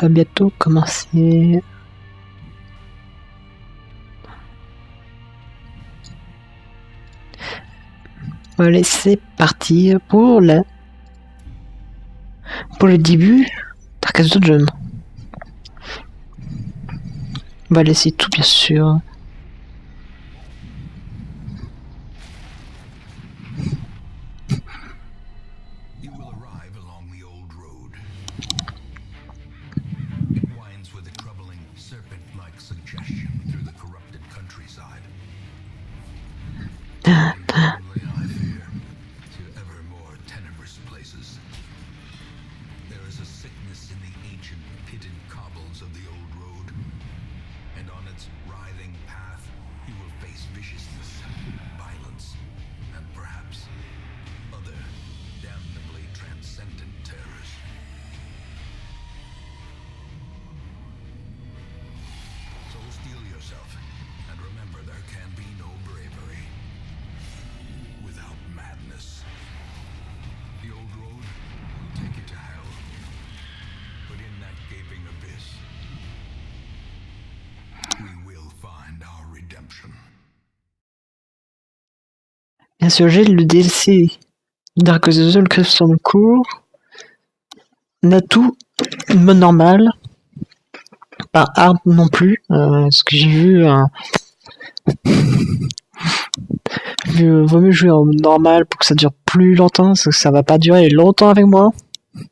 va bientôt commencer. Allez, c'est parti pour le début d'Arcade Dungeon. On va laisser tout bien sûr. Bien sûr, j'ai le DLC Dark Souls Custom Court. On a tout, mode normal. Pas hard non plus. Ce que j'ai vu, vaut mieux jouer en normal pour que ça dure plus longtemps, parce que ça va pas durer longtemps avec moi. On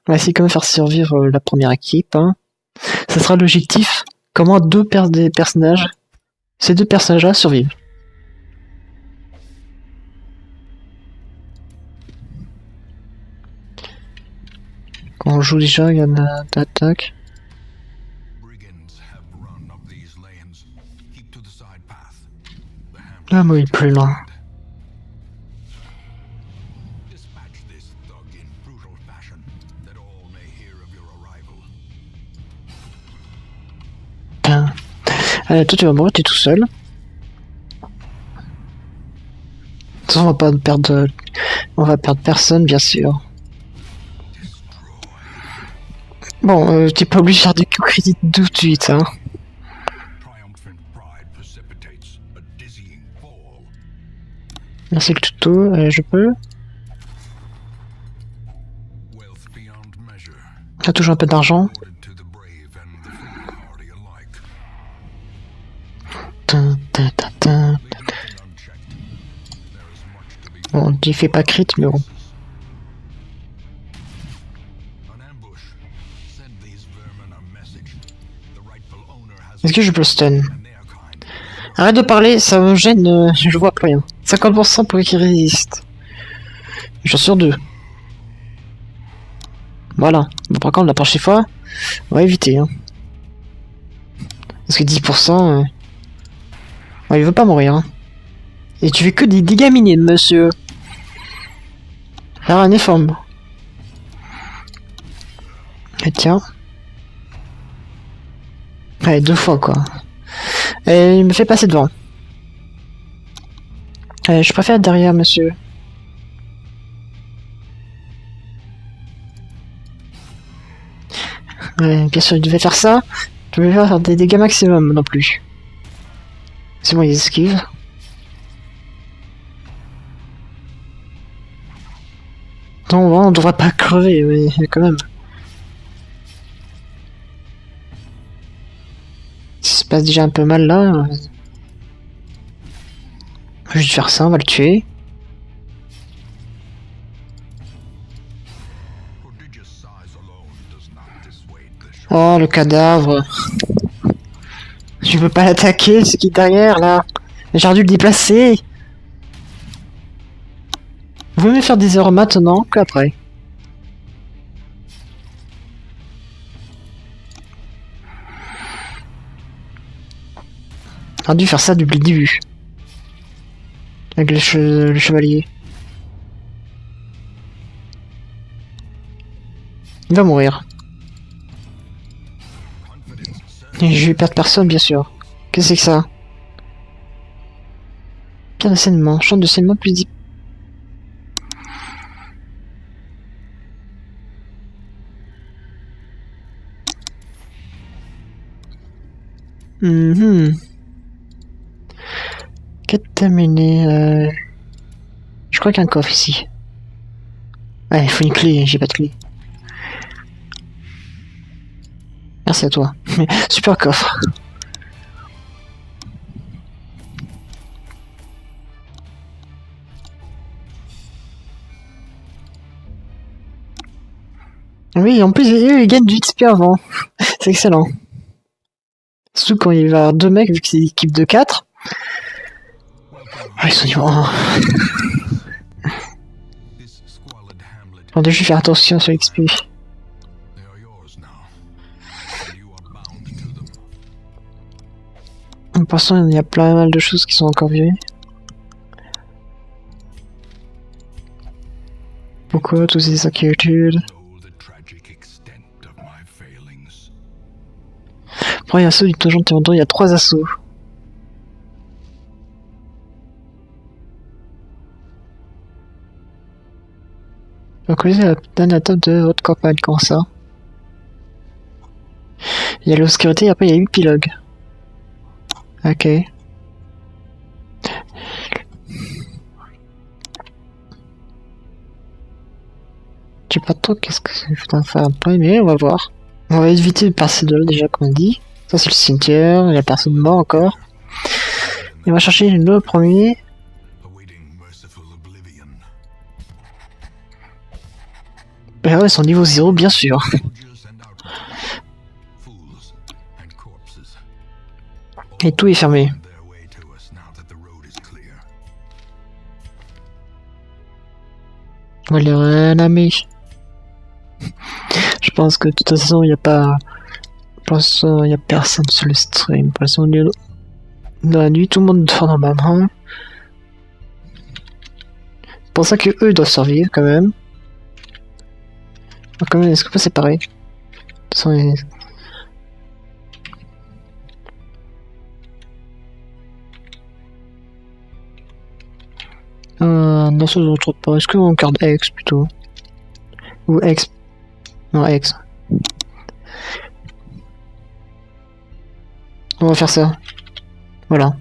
va essayer quand même faire survivre la première équipe. Hein. Ça sera l'objectif. Comment ces deux personnages-là survivent. Quand on joue déjà, il y en a d'attaque. Ah, moi, il est plus loin. Allez, toi, tu vas mourir, t'es tout seul. De toute façon, on va perdre personne, bien sûr. Bon, t'es pas obligé de faire du crédit tout de suite, hein. Merci le tuto, je peux. T'as toujours un peu d'argent. Bon, tu fais pas crit, mais bon. Est-ce que je peux stun? Arrête de parler, ça me gêne, je vois plus rien. 50% pour qu'il résiste. J'en suis sur 2. Voilà. Bon, par contre, la prochaine fois, on va éviter. Hein. Parce que 10%... Ouais, il veut pas mourir. Hein. Et tu fais que des dégâts minimes, monsieur. Faire un effort. Et tiens. Allez, 2 fois, quoi. Et il me fait passer devant. Allez, je préfère être derrière, monsieur. Ouais, bien sûr, il devait faire ça. Je devais faire des dégâts maximum non plus. C'est bon, il esquive. Non, on devrait pas crever, mais quand même. Ça se passe déjà un peu mal là. Je vais juste faire ça, on va le tuer. Oh, le cadavre. Je peux pas l'attaquer, ce qui est derrière là. J'ai dû le déplacer. Vous pouvez me faire des erreurs maintenant qu'après. J'aurais dû faire ça depuis le début. Avec le chevalier. Il va mourir. Et je vais perdre personne, bien sûr. Qu'est-ce que c'est que ça? Pierre de saignement. Champ de saignement plus 10. Quête terminée. Je crois qu'il y a un coffre ici. Ouais, il faut une clé, j'ai pas de clé. Merci à toi. Super coffre. Oui, en plus, ils gagnent du XP avant. C'est excellent. Surtout quand il va y avoir 2 mecs, vu que c'est une équipe de 4. Ah, ils sont niveau 1. On doit juste faire attention sur l'XP. Pour l'instant, il y a plein mal de choses qui sont encore vieilles. Pourquoi toutes ces inquiétudes? Premier assaut du donjon Théodore, il y a 3 assauts. Donc oui, c'est la dernière étape de votre campagne, comment ça? Il y a l'obscurité et après il y a l'épilogue. Ok. Je sais pas trop qu'est-ce que je dois faire après, mais on va voir. On va éviter de passer de là déjà, comme on dit. Ça c'est le cimetière, il y a personne mort encore. Et on va chercher le premier. Ben ouais, ils sont niveau 0, bien sûr. Et tout est fermé. On va les réanimer. Je pense que de toute façon, il n'y a pas... Pour l'instant, il n'y a personne sur le stream. Pour l'instant, dans la nuit, tout le monde dort normalement. C'est pour ça que eux doivent survivre quand même. Donc, quand même, est-ce qu'on peut séparer? De toute façon, non, ça ne trouve pas. Est-ce qu'on garde X plutôt? Ou X? Non, X. On va faire ça. Voilà.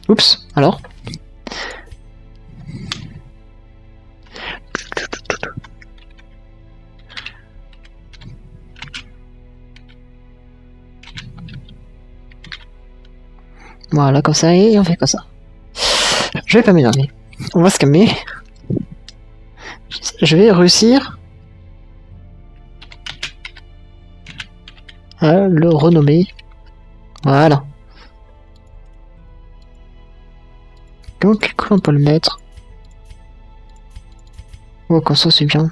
Oups, alors? Voilà, comme ça, et on fait comme ça. Je vais pas m'énerver. On va se calmer. Je vais réussir à le renommer. Voilà. Comment on peut le mettre? Oh, comme ça, c'est bien.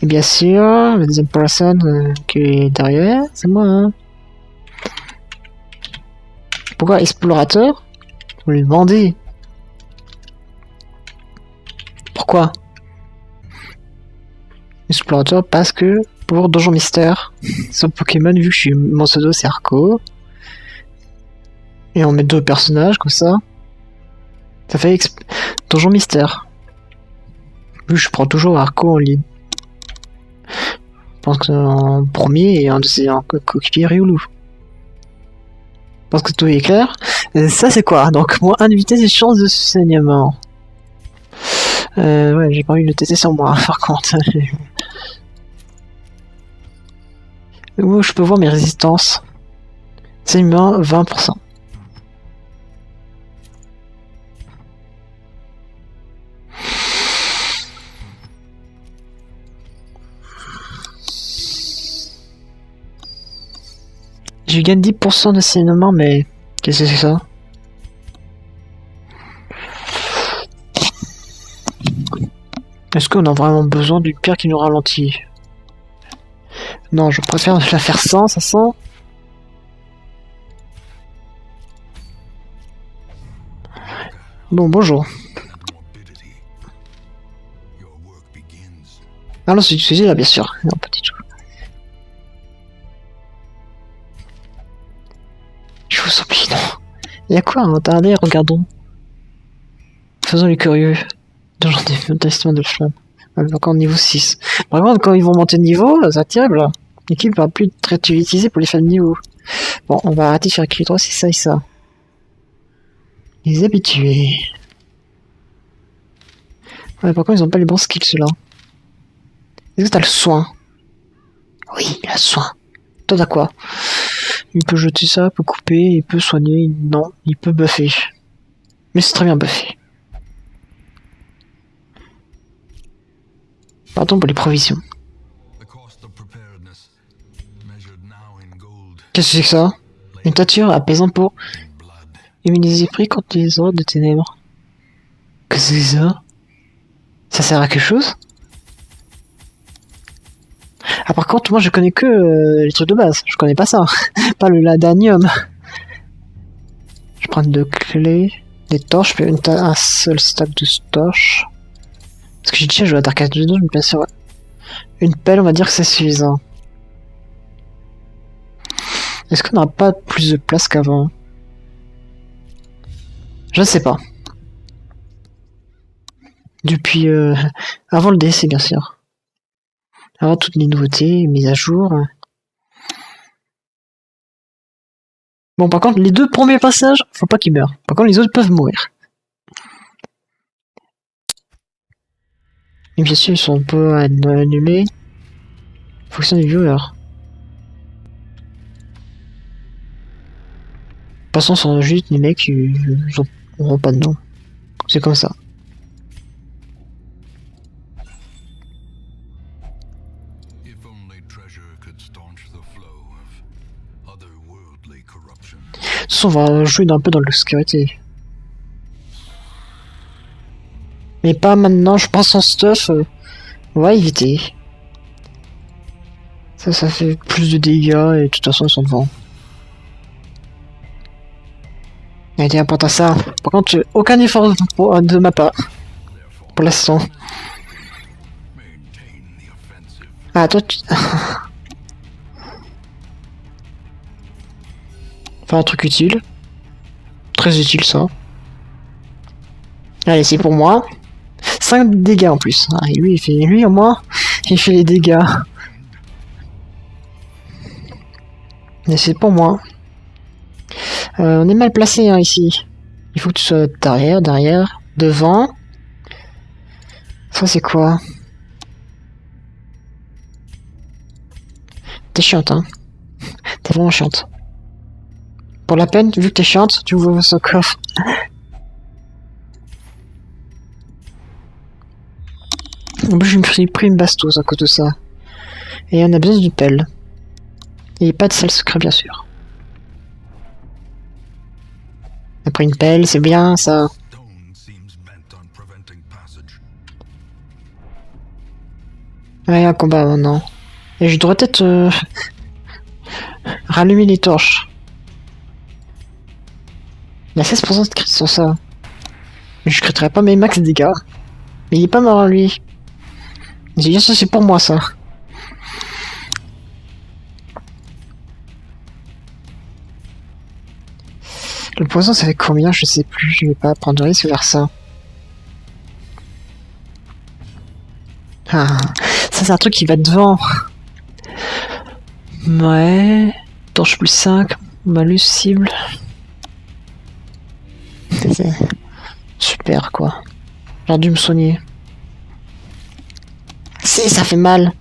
Et bien sûr, la deuxième personne qui est derrière, c'est moi. Hein. Pourquoi explorateur? Vous lui demandez. Pourquoi? Explorateur parce que pour Donjon Mystère, sur Pokémon, vu que je suis mon pseudo c'est Arco. Et on met 2 personnages comme ça. Ça fait Donjon Mystère. Vu que je prends toujours Arco en ligne. Je pense qu'en premier et en deuxième coquille Rioulou. Je pense que tout est clair. Et ça c'est quoi? Donc moins 1 de vitesse et chance de saignement. Ouais, j'ai pas envie de le tester sur moi, par contre. Où je peux voir mes résistances? C'est humain, 20%. Je gagne 10% de saignement, mais qu'est-ce que c'est ça? Est-ce qu'on a vraiment besoin d'une pierre qui nous ralentit? Non, je préfère la faire sans, ça sent. Bon, bonjour. Ah non, c'est utilisé là, bien sûr. Non, pas du tout. Je vous en prie, non. Il y a quoi à regarder? Regardons. Faisons les curieux. Donjon des testament de flamme. Encore niveau 6. Par contre, quand ils vont monter de niveau, c'est terrible. L'équipe ne pourra plus être utilisée pour les fins de niveau. Bon, on va arrêter de faire clic droit, c'est ça et ça. Les habitués. Ouais, par contre, ils ont pas les bons skills, ceux-là. Est-ce que t'as le soin? Oui, le soin. Toi, t'as quoi? Il peut jeter ça, il peut couper, il peut soigner. Non, il peut buffer. Mais c'est très bien buffé. Pardon pour les provisions. Qu'est-ce que c'est que ça? Une teinture apaisante pour éliminer les esprits contre les ordres de ténèbres. Qu'est-ce que c'est ça? Ça sert à quelque chose? Ah, par contre, moi je connais que les trucs de base. Je connais pas ça. Pas le ladanium. Je prends deux clés, des torches, un seul stack de torches. Parce que j'ai déjà joué à Dark Age 2, mais bien sûr, ouais. Une pelle, on va dire que c'est suffisant. Est-ce qu'on n'aura pas plus de place qu'avant? Je ne sais pas. Depuis avant le DLC, bien sûr. Avant toutes les nouveautés, mises à jour. Bon, par contre, les deux premiers passages, faut pas qu'ils meurent. Par contre, les autres peuvent mourir. Et bien sûr, ils sont un peu annulés. Fonction des viewers. De toute façon, ce sont juste les mecs qui n'auront pas de nom. C'est comme ça. De toute façon, on va jouer un peu dans l'obscurité. Mais pas maintenant, je pense en stuff. On va éviter. Ça fait plus de dégâts et de toute façon, ils sont devant. Allez, apporte à ça. Par contre, aucun effort de ma part. Pour l'instant. Ah, toi, tu... Enfin, un truc utile. Très utile, ça. Allez, c'est pour moi. 5 dégâts en plus. Ah, et lui, au moins, il fait les dégâts. Et c'est pour moi. On est mal placé hein, ici. Il faut que tu sois derrière, devant. Ça c'est quoi? T'es chiante hein. T'es vraiment chiante. Pour la peine, vu que t'es chiante, tu ouvres ce coffre. En plus, je me suis pris une bastos à cause de ça. Et on a besoin d'une pelle. Et pas de salle secret, bien sûr. On a pris une pelle, c'est bien ça. Ouais, un combat maintenant. Et je devrais peut-être rallumer les torches. Il y a 16% de crit sur ça. Mais je criterai pas mes max dégâts. Mais il est pas mort lui. J'ai dit ça c'est pour moi ça. Le poison ça fait combien? Je sais plus, je vais pas prendre de risque vers ça. Ah, ça c'est un truc qui va devant. Ouais. Torche plus 5, malus cible. Super quoi. J'aurais dû me soigner. Si, ça fait mal.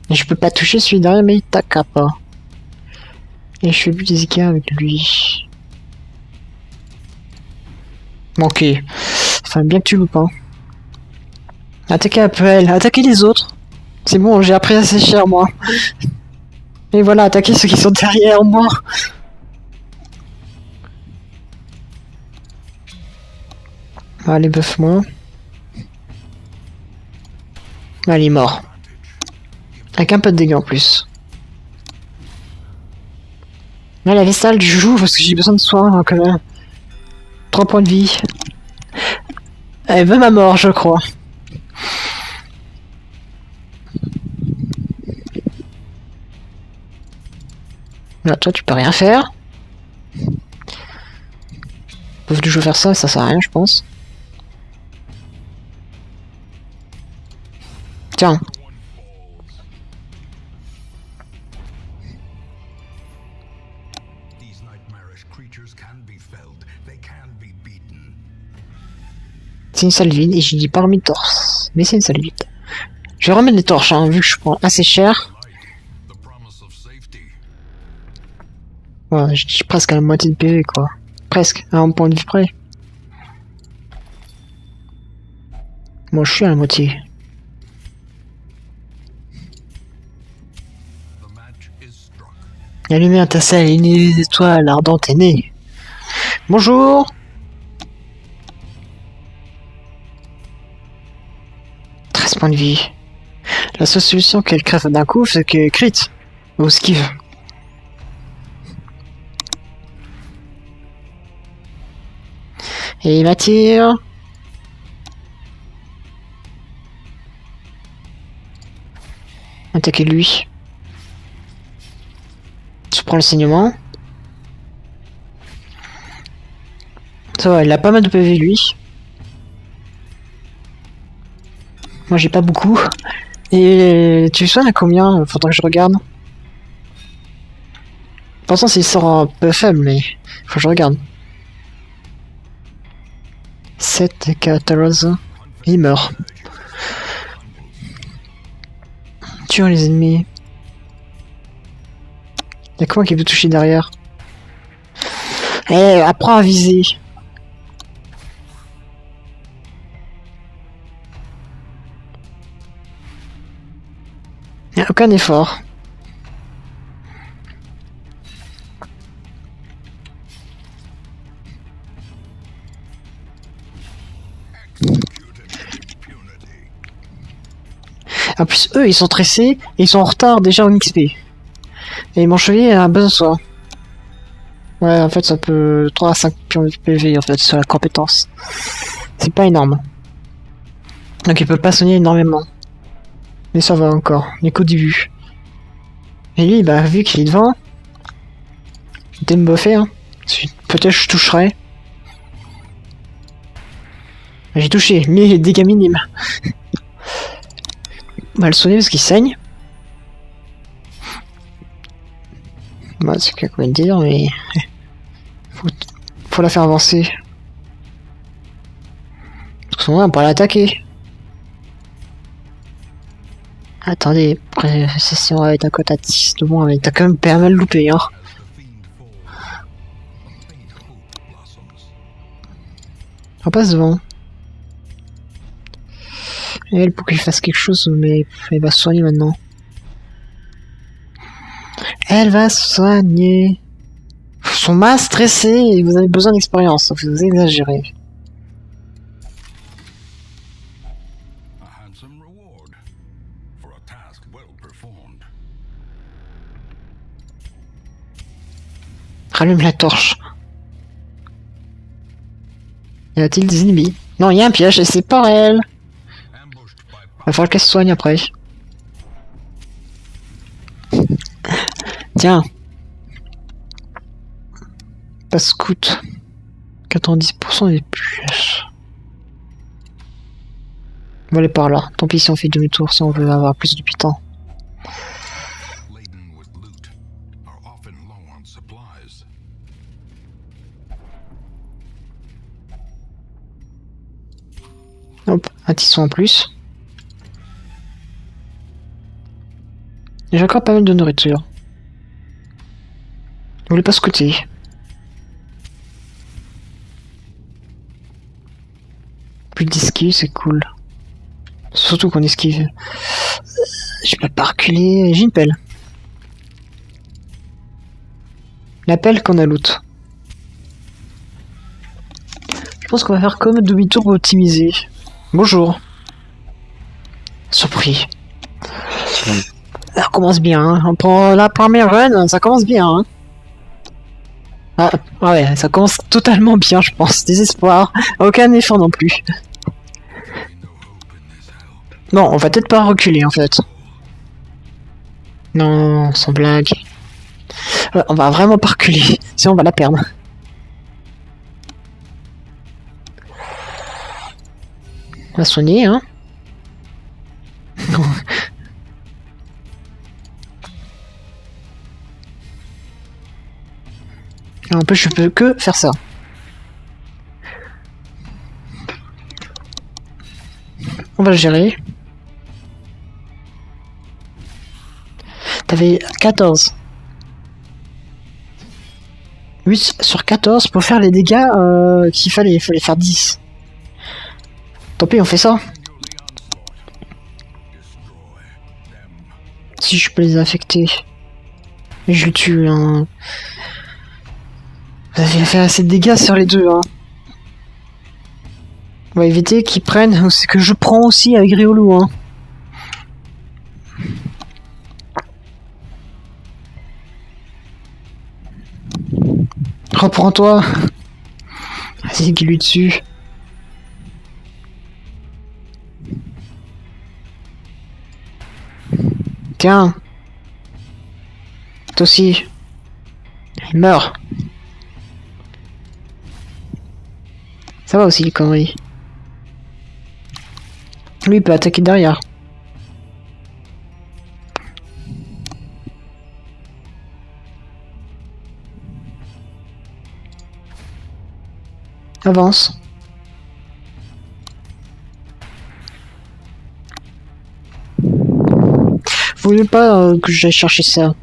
Et je peux pas toucher celui derrière, mais il t'accapare pas. Et je fais plus des écarts avec lui. Manqué. Enfin, bien que tu loupes, hein. Attaquez un peu elle, attaquez les autres. C'est bon, j'ai appris assez cher, moi. Et voilà, attaquez ceux qui sont derrière moi. Allez, buff-moi. Allez, il est mort. Avec un peu de dégâts en plus. Là, la vestale, je joue parce que j'ai besoin de soins hein, quand même. 3 points de vie. Elle veut ma mort, je crois. Là, toi, tu peux rien faire. Ils peuvent toujours faire ça, ça sert à rien, je pense. Tiens. C'est une salle vide et j'ai dit parmi torse. Mais c'est une salle vide. Je vais remettre les torches, hein, vu que je prends assez cher. Ouais, je dis presque à la moitié de PV, quoi. Presque, à un point de vue près. Moi, je suis à la moitié. Allumez un tassel et une étoile ardente est née. Bonjour. 13 points de vie. La seule solution qu'elle crève d'un coup, c'est que crit. Ou esquive. Et il m'attire. Attaquez lui. Je prends le saignement. Ça va, il a pas mal de PV lui. Moi j'ai pas beaucoup. Et tu soignes à combien? Faudra que je regarde. Pourtant c'est sort un peu faible, mais faut que je regarde. 7, 14. Il meurt. Tuons les ennemis. Y'a comment qui peut toucher derrière? Eh, apprends à viser. Y'a aucun effort. En plus, eux, ils sont stressés et ils sont en retard déjà en XP. Et mon chevalier a besoin de soi. Ouais, en fait, ça peut 3 à 5 pions de PV en fait sur la compétence. C'est pas énorme. Donc il peut pas soigner énormément. Mais ça va encore, mais qu'au début. Et lui, bah, vu qu'il est devant, il peut me buffer, hein. Peut-être je toucherai. J'ai touché, mais les dégâts minimes. On va le soigner parce qu'il saigne. Bah, c'est quoi qu'on va dire, mais... faut la faire avancer. Parce que on peut l'attaquer. Attendez, si on va être à côté à 10 de moi, mais t'as quand même pas mal loupé, hein. On passe devant. Et elle, pour qu'il fasse quelque chose, mais elle va se soigner maintenant. Elle va se soigner. Ils sont mal stressés et vous avez besoin d'expérience, vous exagérez. Rallume la torche. Y a-t-il des ennemis? Non, il y a un piège et c'est pas elle. Va falloir qu'elle se soigne après. Tiens. Pas scout. 90% des pièges. On va aller par là. Tant pis si on fait demi-tour, si on veut avoir plus de pitons. Hop, un tisson en plus. J'ai encore pas mal de nourriture. Vous voulez pas scouter? Plus d'esquive, c'est cool. Surtout qu'on esquive. Je peux pas reculer. J'ai une pelle. La pelle qu'on a loot. Je pense qu'on va faire comme demi-tour optimisé. Bonjour. Surpris. Ça commence bien, hein. Pour la première run, ça commence bien, hein. Ah ouais, ça commence totalement bien, je pense. Désespoir. Aucun effort non plus. Non, on va peut-être pas reculer, en fait. Non, sans blague. On va vraiment pas reculer, sinon on va la perdre. On va soigner, hein. Et en plus, je peux que faire ça. On va le gérer. T'avais 14. 8 sur 14 pour faire les dégâts qu'il fallait. Il fallait faire 10. Tant pis, on fait ça. Si je peux les affecter. Mais je le tue, hein. Vous avez fait assez de dégâts sur les deux, hein. On va éviter qu'ils prennent ce que je prends aussi avec Riolu, hein. Reprends-toi. Vas-y, qu'il lui dessus. Tiens. Toi aussi. Il meurt. Ça va aussi, les conneries. Lui, il peut attaquer derrière. Avance. Vous voulez pas que j'aille chercher ça?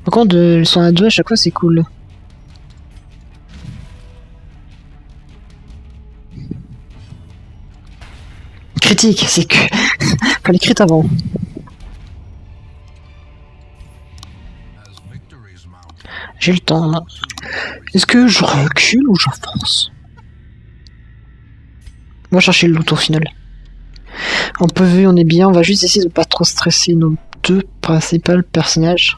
Par contre, le son à 2 à chaque fois, c'est cool. Critique, c'est que... fallait crit avant. J'ai le temps, là. Est-ce que je recule ou j'avance? On va chercher le loot au final. En PV, on est bien. On va juste essayer de pas trop stresser nos deux principaux personnages.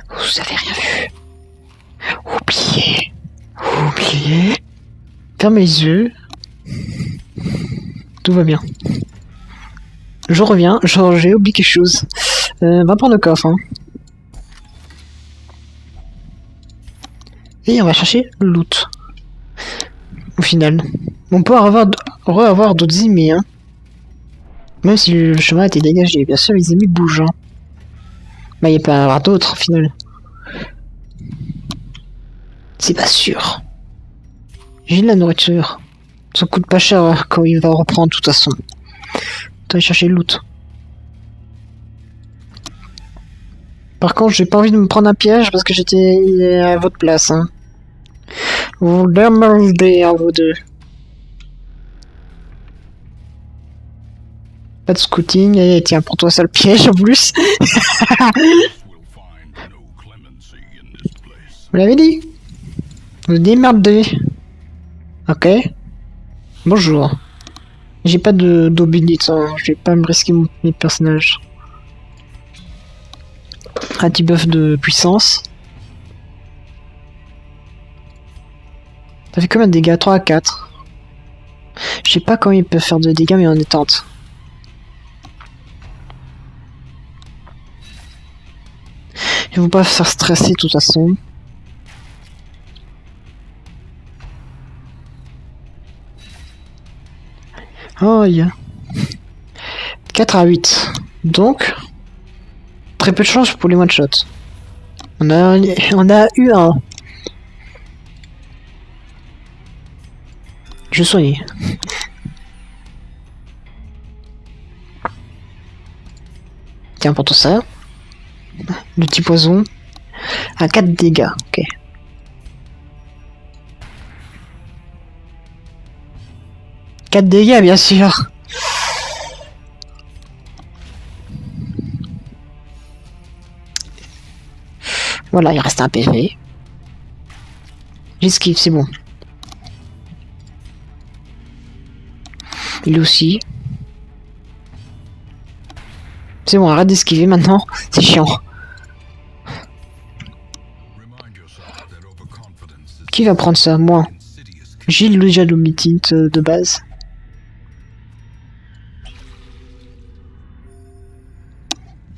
Vous avez rien vu. Oubliez. Oubliez. Fermez les yeux. Tout va bien. Je reviens. J'ai oublié quelque chose. Va prendre le coffre. Hein. Et on va chercher le loot. Au final. On peut avoir d'autres ennemis. Hein. Même si le chemin a été dégagé. Bien sûr, les ennemis bougent. Hein. Bah, il peut y en avoir d'autres au final. C'est pas sûr. J'ai de la nourriture. Ça coûte pas cher quand il va reprendre de toute façon. T'as chercher le loot. Par contre, j'ai pas envie de me prendre un piège parce que j'étais à votre place. Hein. Vous démerdez à vous deux. Pas de scouting. Et tiens, pour toi ça le piège en plus. Vous l'avez dit. Vous démerdez. Ok. Bonjour. J'ai pas d'obédience, hein. Je vais pas me risquer mes personnages. Un petit buff de puissance. Ça fait combien de dégâts? 3 à 4. Je sais pas comment il peut faire de dégâts, mais on est tente. Il faut pas faire stresser de toute façon. Oh, yeah. 4 à 8. Donc, très peu de chance pour les one-shots. On a eu un. Je soigne. Tiens, pour tout ça. Le petit poison. À 4 dégâts. Ok. Quatre dégâts, bien sûr. Voilà, il reste un PV. J'esquive, c'est bon. Il aussi. C'est bon, arrête d'esquiver maintenant. C'est chiant. Qui va prendre ça? Moi. J'ai déjà le meeting de base.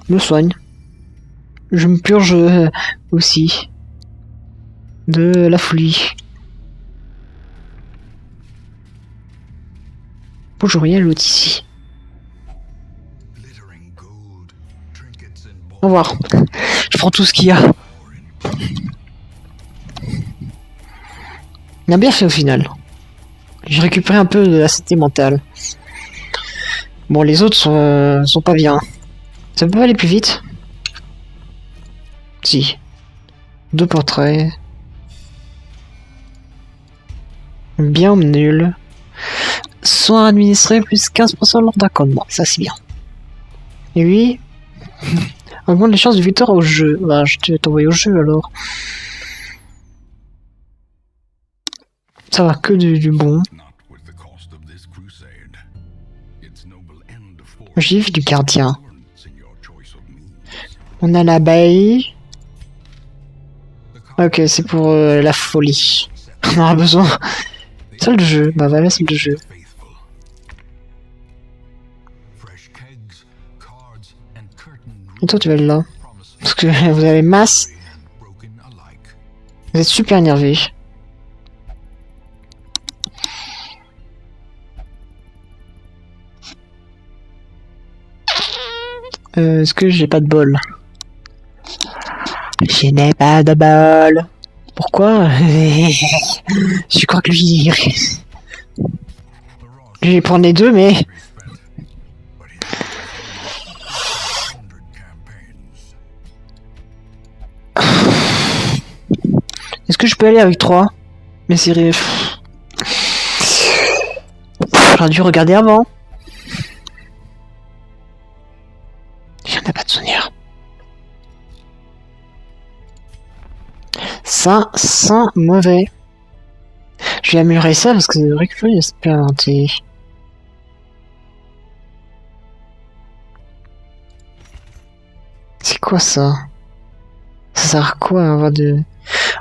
Je me soigne. Je me purge aussi. De la folie. Bonjour, il y a l'autre ici. Au revoir. Je prends tout ce qu'il y a. On a bien fait au final. J'ai récupéré un peu de la santé mentale. Bon, les autres sont pas bien. Ça peut pas aller plus vite? Si. 2 portraits. Bien ou nul. Soins administrés plus 15% lors d'un commandement. Ça c'est bien. Et lui augmente les chances de victoire au jeu. Bah, je vais t'envoyer au jeu alors. Ça va que du bon. Gif du gardien. On a l'abeille. Ok, c'est pour la folie. On aura besoin. Salle de jeu. Bah voilà, salle de jeu. Et toi, tu vas être là. Parce que vous avez masse. Vous êtes super énervé. Est-ce que j'ai pas de bol? Je n'ai pas de bol. Pourquoi? Je crois que lui... Je vais prendre les deux, mais... Est-ce que je peux aller avec 3? Mais c'est... J'aurais dû regarder avant. J'en ai pas de souvenir. Ça sent mauvais. Je vais améliorer ça parce que c'est vrai que expérimenté. C'est quoi ça? Ça sert à quoi avoir de...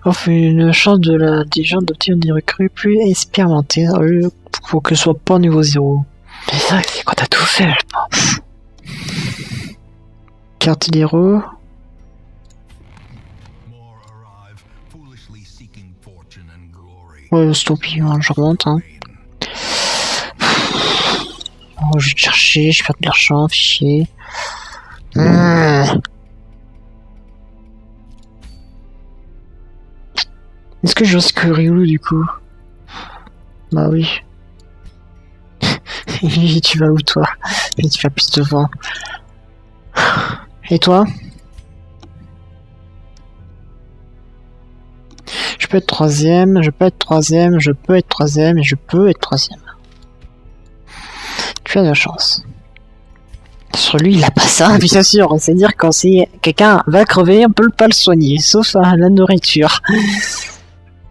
Offre une chance des gens d'obtenir des recrues plus expérimentées pour que ce soit pas niveau 0. Mais ça, c'est quand t'as tout fait, je pense. Carte d'héros. Ouais, c'est tant pis, hein, je remonte. Hein. Oh, je vais te chercher, je perds de l'argent, fichier. Est-ce que je risque Ryulu du coup? Bah oui. Tu vas où toi? Et tu vas plus devant. Et toi? Je peux être 3ème, je peux être 3ème, je peux être 3ème et je peux être 3ème. Tu as de la chance. Sur lui, il a pas ça, bien sûr. C'est-à-dire quand si quelqu'un va crever, on peut pas le soigner, sauf à la nourriture.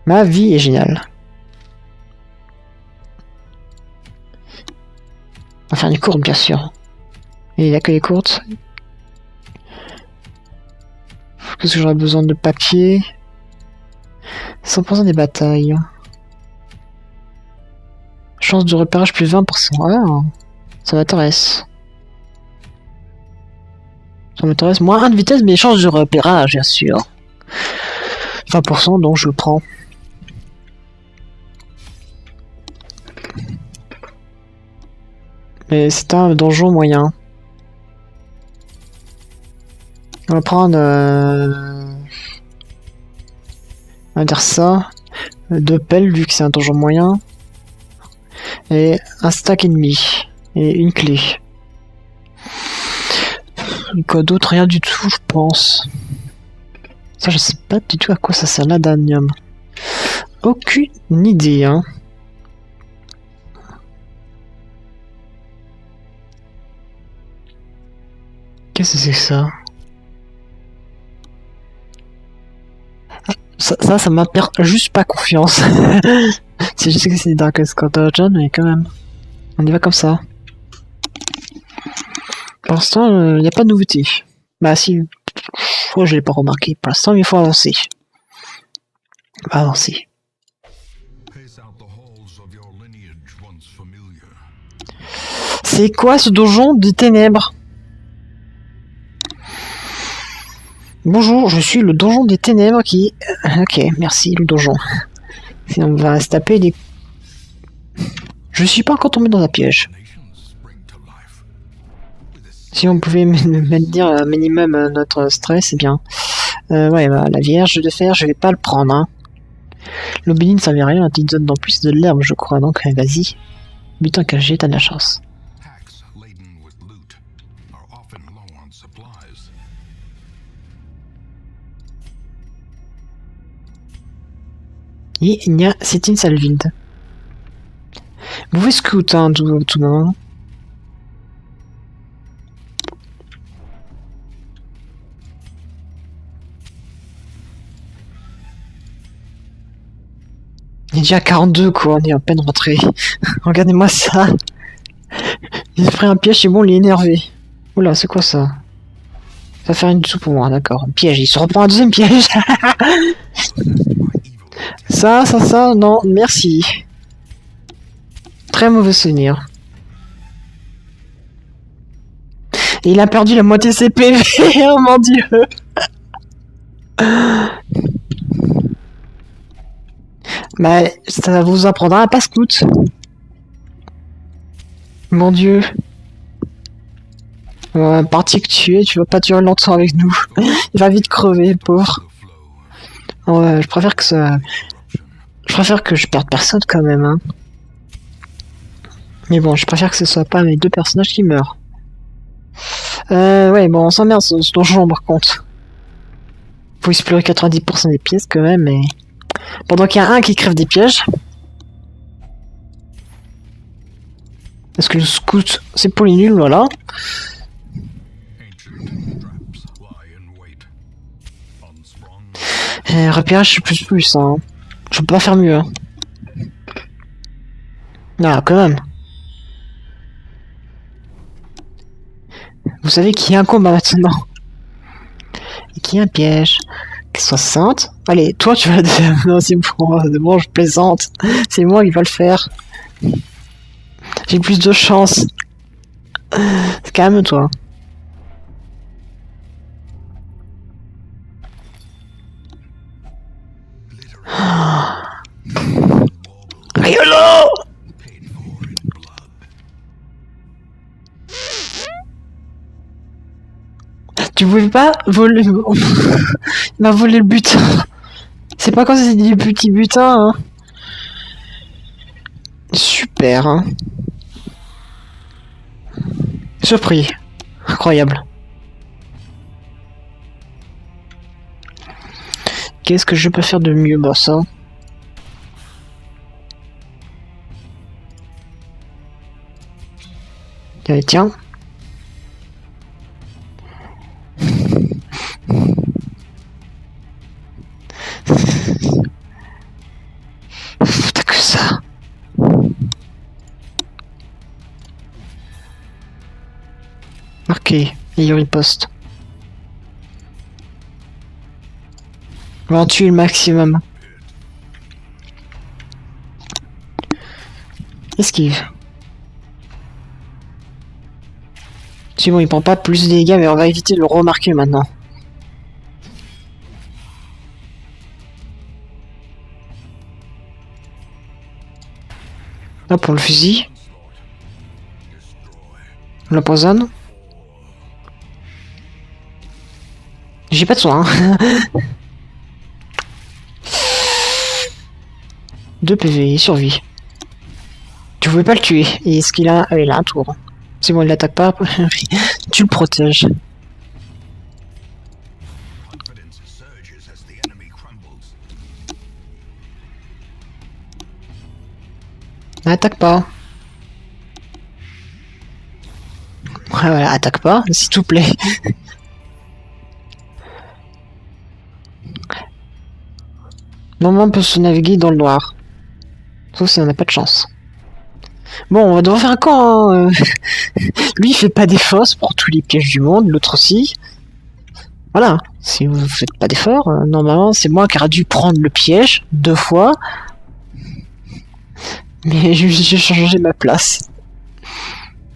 Ma vie est géniale. On va faire des courtes, bien sûr. Et il n'y a que les courtes. Qu'est-ce que j'aurais besoin de papier? 100% des batailles. Chance de repérage plus 20%. Ah, ça m'intéresse. Ça m'intéresse. Moins 1 de vitesse, mais chance de repérage, bien sûr. 20%, donc je le prends. Mais c'est un donjon moyen. On va prendre... on va dire ça. 2 pelles, vu que c'est un donjon moyen. Et un stack ennemi. Et une clé. Quoi d'autre? Rien du tout, je pense. Ça, je sais pas du tout à quoi ça sert l'adanium. Aucune idée, hein. Qu'est-ce que c'est que ça? Ça m'inspire juste pas confiance. C'est juste que c'est Darkest Dungeon, mais quand même. On y va comme ça. Pour l'instant, il n'y a pas de nouveauté. Bah si, je l'ai pas remarqué. Pour l'instant, il faut avancer. On va avancer. C'est quoi ce donjon des ténèbres? Bonjour, je suis le donjon des ténèbres qui... Ok, merci le donjon. Si on va se taper des... Je suis pas encore tombé dans un piège. Si on pouvait maintenir un minimum notre stress, c'est bien. Ouais, bah, la vierge de fer, je vais pas le prendre. Hein. L'obéline, ça ne rien, tu te donnes en plus de l'herbe, je crois, donc vas-y. Butin caché, t'as de la chance. C'est une salle vide. Vous pouvez scout, hein, tout le monde. Il est déjà à 42, quoi, on est à peine rentré. Regardez-moi ça. Il a pris un piège, c'est bon, il est énervé. Oula, c'est quoi ça? Ça va faire une soupe pour moi, d'accord. Piège, il se reprend un deuxième piège. Ça, non, merci. Très mauvais souvenir. Et il a perdu la moitié de ses PV, oh mon dieu. Bah, ça vous apprendra à pas scout. Mon dieu. Parti que tu vas pas durer longtemps avec nous. Il va vite crever, pauvre. Ouais, je préfère que ça... Je préfère que je perde personne quand même, hein. Mais bon, je préfère que ce soit pas mes deux personnages qui meurent. Ouais, bon, on s'emmerde ce donjon par contre. Faut explorer 90% des pièces quand même, mais... Pendant qu'il y a un qui crève des pièges... Parce que le scout, c'est pour les nuls, voilà. Repérage plus, hein. Je peux pas faire mieux, hein. Ah, quand même. Vous savez qu'il y a un combat maintenant. Et qu'il y a un piège. 60. Allez, toi tu vas... Non, c'est bon, je plaisante. C'est moi qui va le faire. J'ai plus de chance. Calme-toi. Rigolo! Tu pouvais pas voler... Il m'a volé le butin. C'est pas quand c'est des petits butins, hein. Super, hein. Surpris. Incroyable. Qu'est-ce que je peux faire de mieux, bah ça? Allez, tiens. T'as que ça. Marqué. Et il riposte. On va en tuer le maximum. Esquive. C'est bon, il prend pas plus de dégâts, mais on va éviter de le remarquer maintenant. Là, pour le fusil. On l'empoisonne. J'ai pas de soin. Hein. 2 PV, il survit. Tu pouvais pas le tuer. Et est-ce qu'il a... il a un tour. C'est bon, il l'attaque pas. Tu le protèges. Attaque pas. Ouais, voilà, attaque pas, s'il te plaît. Normalement, on peut se naviguer dans le noir. Sauf si on n'a pas de chance. Bon, on va devoir faire un camp. Hein. Lui, il fait pas d'efforts pour tous les pièges du monde, l'autre aussi. Voilà, si vous faites pas d'efforts, normalement, c'est moi qui aurais dû prendre le piège 2 fois. Mais j'ai changé ma place.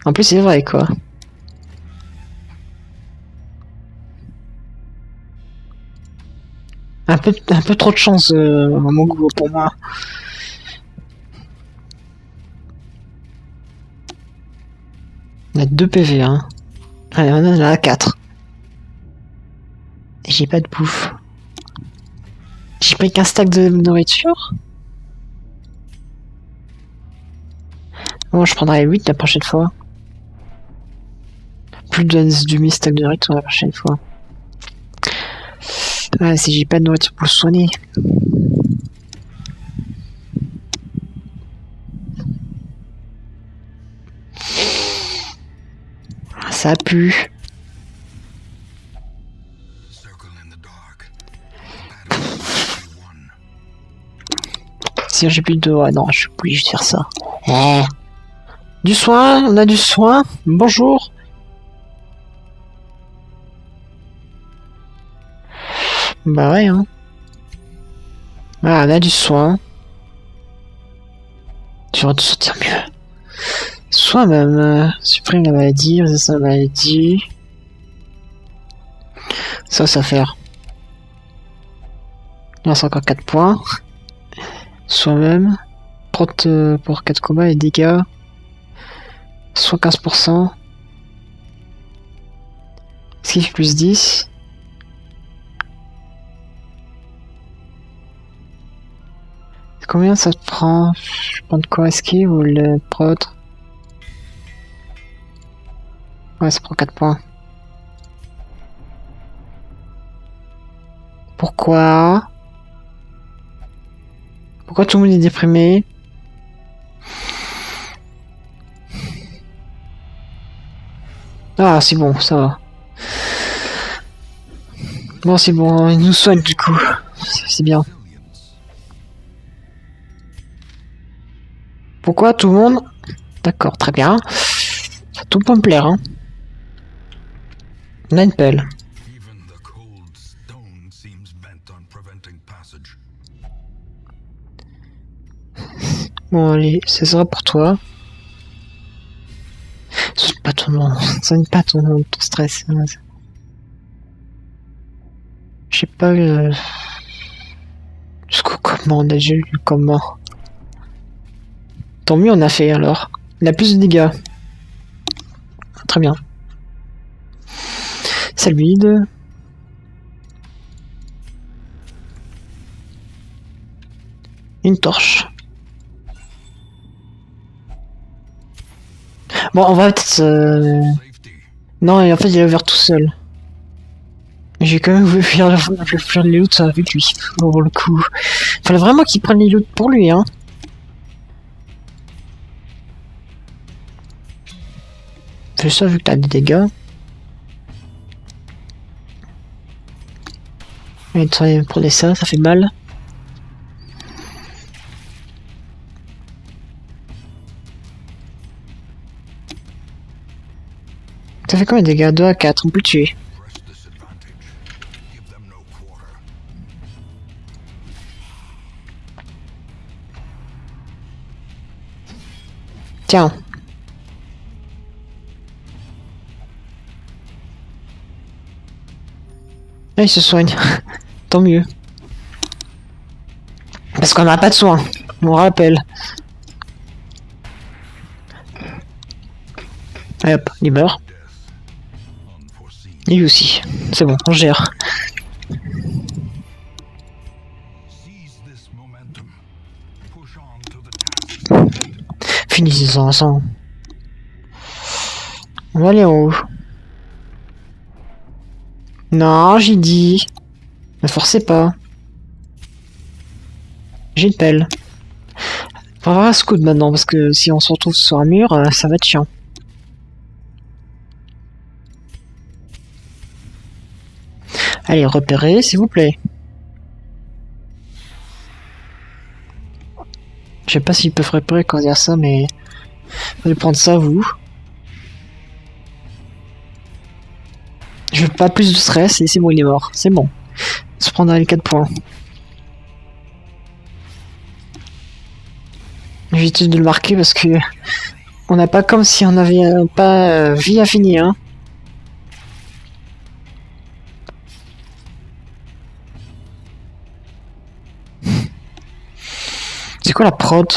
En plus, c'est vrai, quoi. Un peu trop de chance, à mon goût, pour moi. Il y a 2 PV, hein. Allez, on en a 4. J'ai pas de bouffe. J'ai pris qu'un stack de nourriture. Bon, je prendrai 8 la prochaine fois. Plus de demi-stack de nourriture la prochaine fois. Ah, si j'ai pas de nourriture pour le soigner. Ça pue. Si j'ai plus de... Ah non, je suis obligé de faire ça. Du soin, on a du soin. Bonjour. Bah ouais, hein. Ah, on a du soin. Tu vas te sentir mieux. Soin même. Supprime la maladie, résiste à la maladie. Ça faire. Il reste encore 4 points. Soi-même. Prote pour 4 combats et dégâts. Soit 15%. Esquive plus 10. Combien ça te prend? Je prends de quoi, esquive ou le prot? Ouais, ça prend 4 points. Pourquoi? Pourquoi tout le monde est déprimé? Ah, c'est bon, ça va. Bon, c'est bon, il nous soigne du coup. C'est bien. Pourquoi tout le monde? D'accord, très bien. Tout peut me plaire, hein. On a une pelle. Bon, allez, ça sera pour toi. Soigne pas ton nom, soigne pas ton stress. Je sais pas jusqu'au comment, on a déjà eu comment. Tant mieux on a fait alors. Il a plus de dégâts. Très bien. Ça le vide. Une torche. Bon, on va peut-être... Non, et en fait, il est ouvert tout seul. J'ai quand même voulu faire les loots avec lui, pour le coup. Fallait vraiment qu'il prenne les loots pour lui, hein. Fais ça vu que t'as des dégâts. Et prenez ça, ça fait mal. Ça fait combien de dégâts? 2 à 4, on peut le tuer. Tiens. Ah, il se soigne. Tant mieux. Parce qu'on n'a pas de soins. On rappelle. Allez hop, il meurt. Et lui aussi. C'est bon, on gère. Finissez-en ensemble. On va aller en haut. Non, j'ai dit. Ne forcez pas. J'ai une pelle. Faut avoir un scout maintenant, parce que si on se retrouve sur un mur, ça va être chiant. Allez, repérez, s'il vous plaît. Je sais pas s'ils peuvent repérer quand dire ça, mais... Vous allez prendre ça, vous. Je veux pas plus de stress, et c'est bon, il est mort. C'est bon. On se prendra les 4 points. J'évite de le marquer parce que... On n'a pas comme si on avait pas vie infinie, hein. C'est quoi la prod?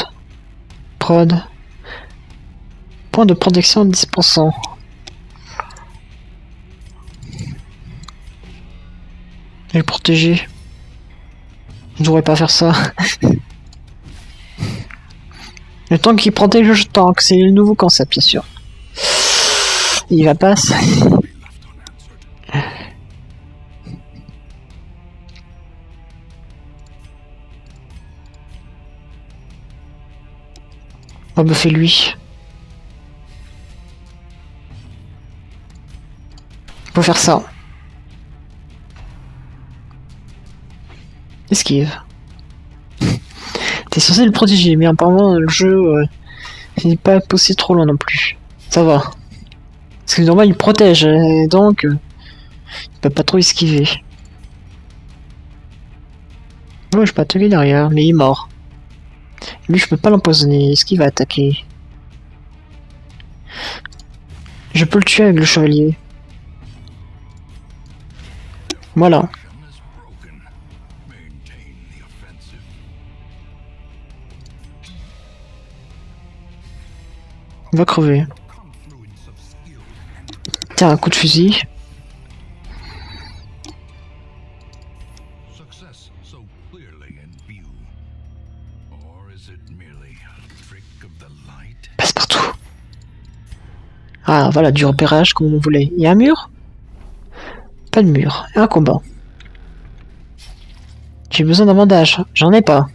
Prod. Point de protection de 10%. protéger. Je devrais pas faire ça. Le tank qui protège le tank, c'est le nouveau concept, bien sûr. Il va pas. On va buffer lui. Faut faire ça. Esquive. T'es censé le protéger, mais apparemment le jeu il n'est pas poussé trop loin non plus. Ça va. Parce que normalement il protège, donc il peut pas trop esquiver. Moi je peux attaquer derrière, mais il est mort. Lui je peux pas l'empoisonner, est-ce qu'il va attaquer? Je peux le tuer avec le chevalier. Voilà. Il va crever. Tiens, un coup de fusil. Passe partout. Ah, voilà, du repérage comme on voulait. Il y a un mur? Pas de mur. Un combat. J'ai besoin d'un bandage. J'en ai pas.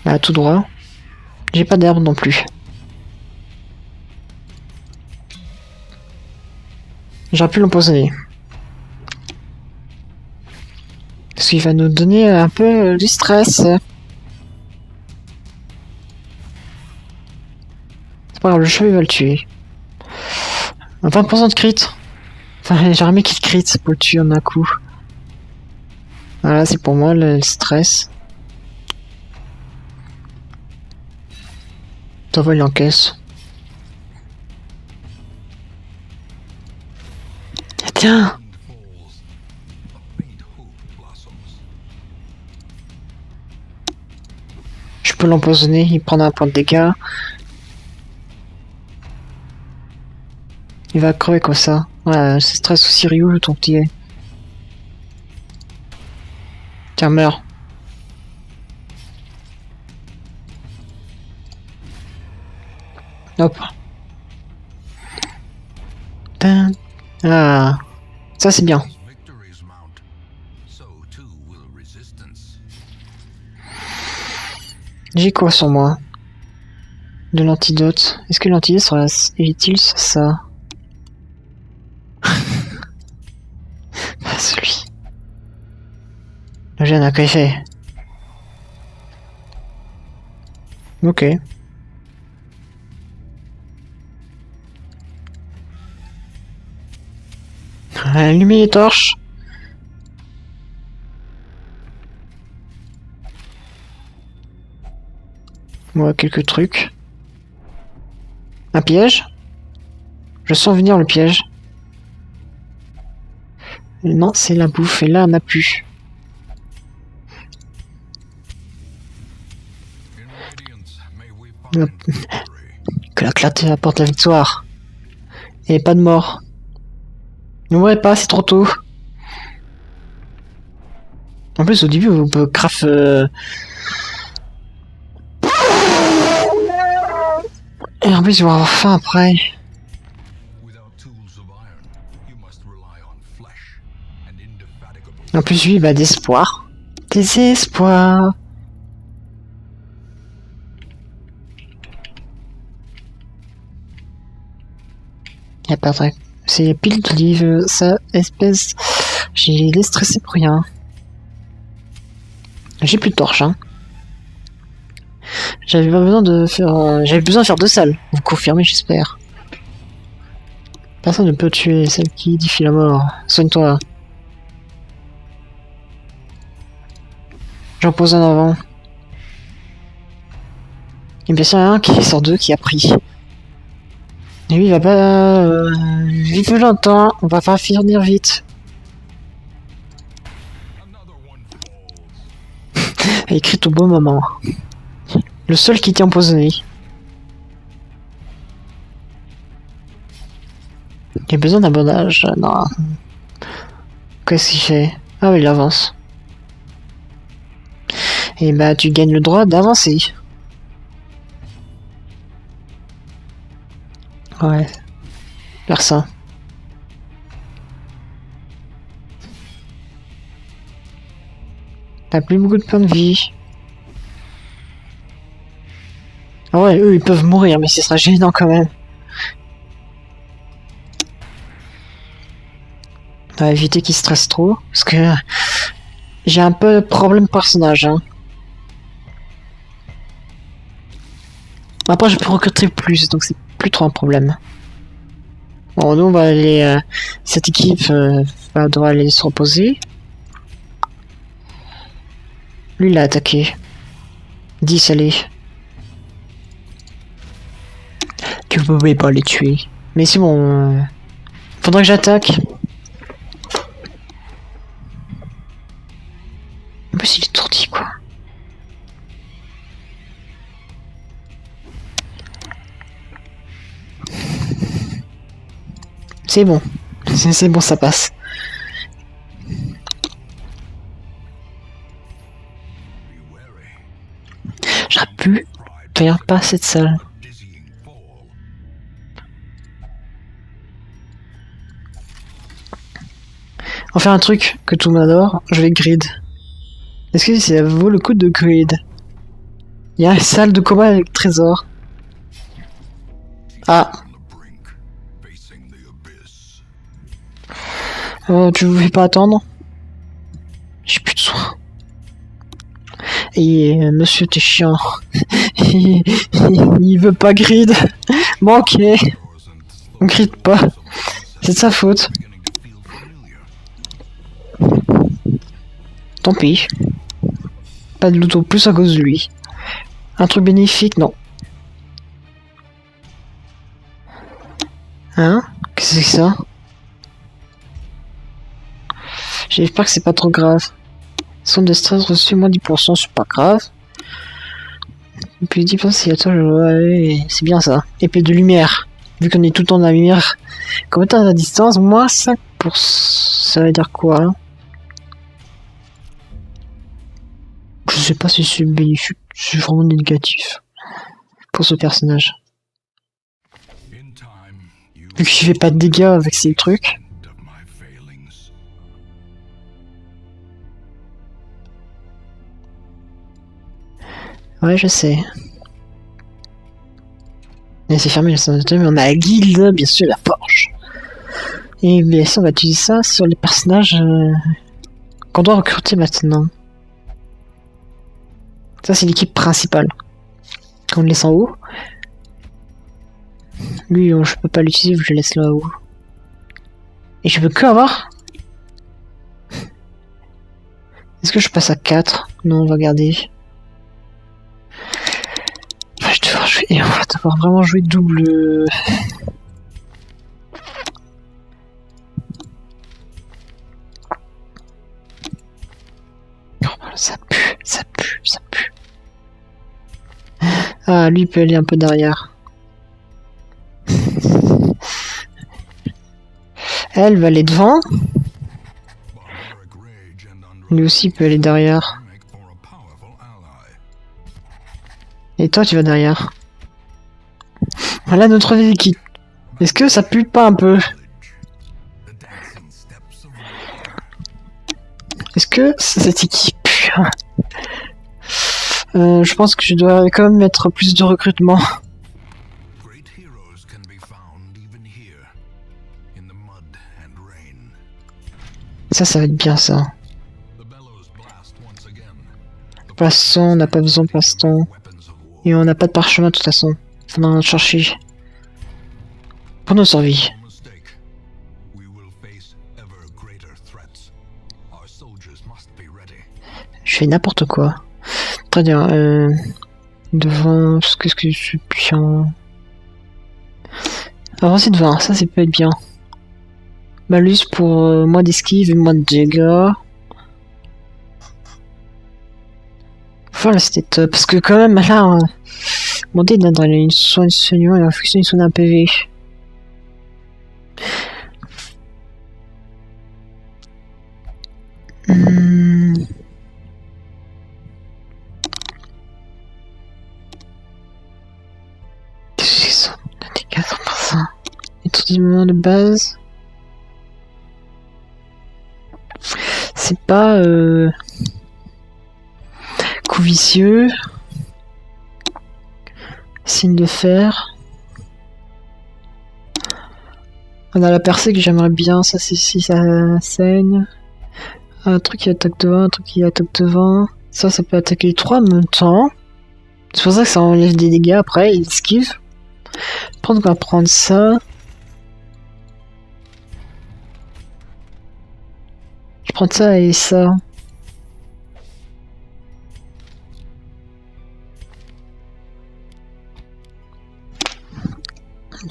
Là, tout droit. J'ai pas d'herbe non plus. J'aurais pu l'empoisonner. Parce qu'il va nous donner un peu du stress. C'est pas grave, le chat il va le tuer. 20% de crit. Enfin, j'aimerais bien qu'il crit pour le tuer en un coup. Voilà, c'est pour moi le stress. Ça va, il encaisse. Tiens! Je peux l'empoisonner, il prendra un point de dégâts. Il va crever comme ça. Ouais, c'est stress aussi Ryu, ton petit. Tiens, meurs. Hop. Ah. Ça c'est bien. J'ai quoi sur moi? De l'antidote. Est-ce que l'antidote sera utile sur ça? Pas celui. Le gène a quoi fait? Ok. Allumer les torches. Moi, quelques trucs. Un piège. Je sens venir le piège. Non, c'est la bouffe. Et là, on n'a plus. Que la clarté apporte la victoire. Et pas de mort. Ne mourrez pas, c'est trop tôt. En plus, au début, vous pouvez craft... Et en plus, ils vont avoir faim après. En plus, lui, il va d'espoir. Désespoir. Y'a pas de... C'est pile d'olive, ça, espèce... J'ai les stressé pour rien. J'ai plus de torches, hein. J'avais pas besoin de faire... J'avais besoin de faire 2 salles. Vous confirmez, j'espère. Personne ne peut tuer celle qui défie la mort. Soigne-toi. J'en pose un avant. Et bien sûr, il y en a un qui sort 2 qui a pris. Et lui, il va pas... vite plus longtemps. On va pas finir vite. Écrit au bon moment. Le seul qui était empoisonné. Il a besoin d'un bandage. Non. Qu'est-ce qu'il fait? Ah oui, il avance. Et bah tu gagnes le droit d'avancer. Ouais. Faire ça. T'as plus beaucoup de points de vie. Ah ouais, eux ils peuvent mourir, mais ce sera gênant quand même. On va éviter qu'ils stressent trop, parce que j'ai un peu de problème personnage. Hein. Après je peux recruter plus, donc c'est plus trop un problème. Bon, nous on va aller... cette équipe va devoir aller se reposer. Lui il a attaqué. 10, allez. Tu pouvais pas les tuer. Mais c'est bon. Faudra que j'attaque. En plus il est tourdi quoi. C'est bon. C'est bon, ça passe. J'aurais pu faire pas cette salle. On va faire un truc que tout le monde adore. Je vais grid. Est-ce que ça vaut le coup de grid? Il y a une salle de combat avec trésor. Ah. Tu ne veux pas attendre? J'ai plus de soins. Et monsieur t'es chiant. il veut pas grid. Bon ok. On grid pas. C'est de sa faute. Tant pis. Pas de loot plus à cause de lui. Un truc bénéfique, non. Hein? Qu'est-ce que c'est ça? J'espère que c'est pas trop grave. Somme de stress reçu moins 10%, c'est pas grave. Et puis 10% si à toi, c'est bien ça. Épée de lumière. Vu qu'on est tout le temps dans la lumière. Comme étant à la distance, moins 5%. Ça veut dire quoi hein? Je sais pas si c'est bénéfique, c'est vraiment négatif. Pour ce personnage. Vu qu'il fait pas de dégâts avec ces trucs. Ouais, je sais. Et c'est fermé le sanatorium, mais on a la guilde, bien sûr, la forge. Et bien sûr, on va utiliser ça sur les personnages qu'on doit recruter maintenant. Ça, c'est l'équipe principale. On le laisse en haut. Lui, je peux pas l'utiliser, je le laisse là-haut. Et je veux que avoir... Est-ce que je passe à 4? Non, on va garder. Et on va devoir vraiment jouer double... Oh, ça pue, ça pue, ça pue. Ah, lui peut aller un peu derrière. Elle va aller devant. Lui aussi peut aller derrière. Et toi tu vas derrière. Voilà notre équipe. Est-ce que ça pue pas un peu? Est-ce que cette équipe pue? Je pense que je dois quand même mettre plus de recrutement. Ça va être bien ça. Passons, on n'a pas besoin de baston. Et on n'a pas de parchemin de toute façon. Faudra en chercher. Pour nos survies. Je fais n'importe quoi. Très bien. Devant... Qu'est-ce que je suis bien... Avancer devant, ça peut être bien. Malus pour moins d'esquive et moins de dégâts. Voilà, c'était top. Parce que quand même, là... Mon dé dans une soin de soignement et la fonction il sonne un PV. Dégâts 100%. Étourdissement de base. C'est pas coup vicieux. Signe de fer. On a la percée que j'aimerais bien, ça c'est si ça saigne. Un truc qui attaque devant, un truc qui attaque devant. Ça peut attaquer les trois en même temps. C'est pour ça que ça enlève des dégâts après, il esquive. On va prendre ça. Je prends ça et ça.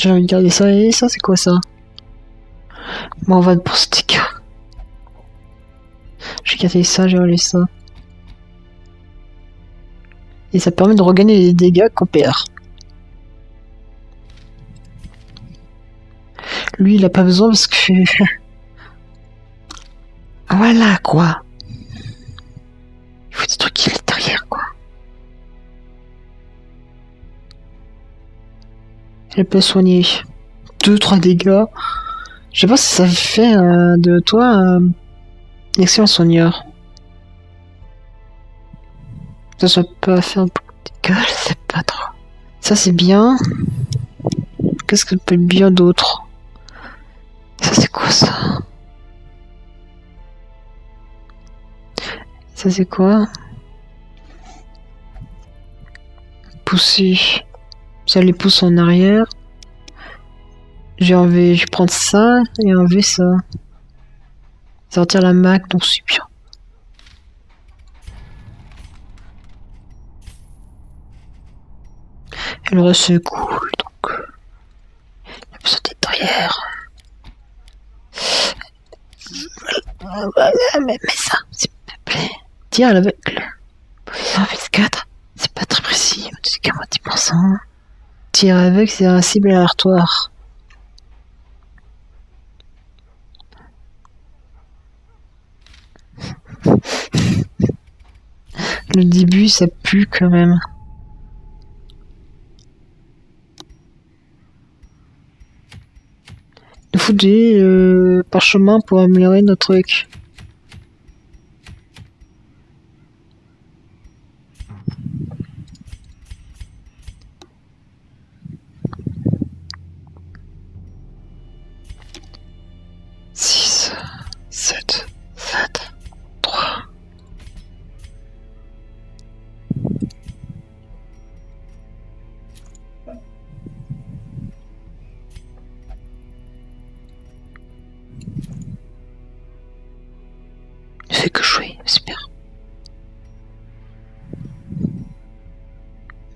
J'ai envie de garder ça et ça, c'est quoi ça? Bon, on va pour ce cas. J'ai gardé ça, j'ai enlevé ça. Et ça permet de regagner les dégâts qu'on perd. Lui, il a pas besoin parce que... Voilà, quoi. Il faut des trucs qui est derrière, quoi. Elle peut soigner 2-3 dégâts. Je sais pas si ça fait de toi un excellent soigneur. Ça peut faire beaucoup de dégâts, je sais pas trop. Ça c'est bien. Qu'est-ce que peut être bien d'autre? Ça c'est quoi ça? Ça c'est quoi? Pousser. Ça les pousse en arrière. Je vais prendre ça et enlever ça. Sortir la Mac, donc c'est bien. Et le reste c'est cool, donc... Il a besoin d'être derrière. Mais ça, s'il te plaît. Tire à l'aveugle. 4, c'est pas très précis, c'est qu'à 10%. Tire avec, c'est un cible aléatoire. Le début, ça pue quand même. Il faut des parchemins pour améliorer notre truc. Fait que jouer, j'espère.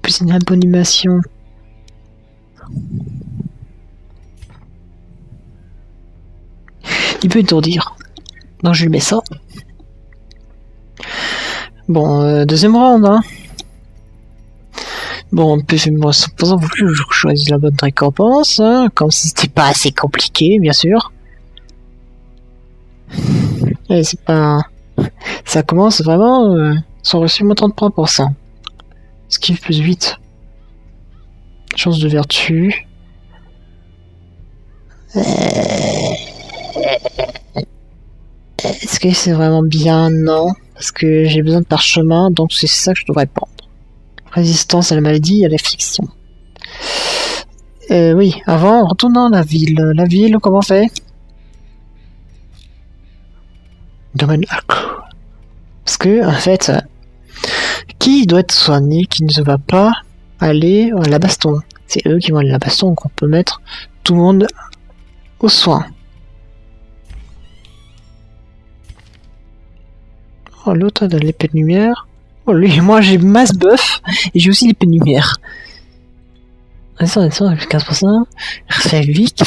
Plus une bonne animation. Il peut étourdir. Donc je lui mets ça. Bon, deuxième round, hein. Bon, moi, supposons que je choisis la bonne récompense, hein, comme si c'était pas assez compliqué, bien sûr. Et c'est pas... Ça commence vraiment... sans reçu moins 33%. Skill plus 8. Chance de vertu. Est-ce que c'est vraiment bien? Non. Parce que j'ai besoin de parchemin, donc c'est ça que je devrais prendre. Résistance à la maladie et à l'affliction. Oui, avant, retournons à la ville. La ville, comment on fait? Domaine alcool. Parce que, en fait, qui doit être soigné, qui ne va pas aller à la baston? C'est eux qui vont aller à la baston, qu'on peut mettre tout le monde aux soins. Oh, l'autre a l'épée de lumière. Oh, lui, moi j'ai masse buff et j'ai aussi l'épée de lumière. Attends, 15%. Ça fait 8.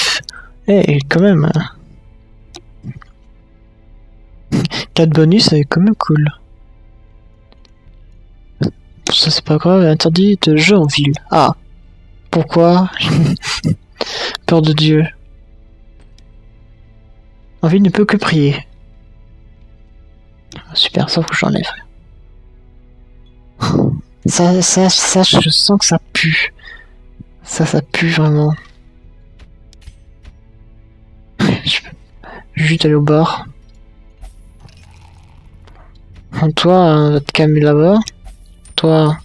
Eh, quand même. 4 bonus, c'est quand même cool. Ça, c'est pas grave. Interdit de jeu en ville. Ah. Pourquoi? Peur de Dieu. En ville ne peut que prier. Super, ça faut que j'enlève. Ça, je sens que ça pue. Ça pue vraiment. Je peux juste aller au bar. Toi, va te calmer là-bas. Toi.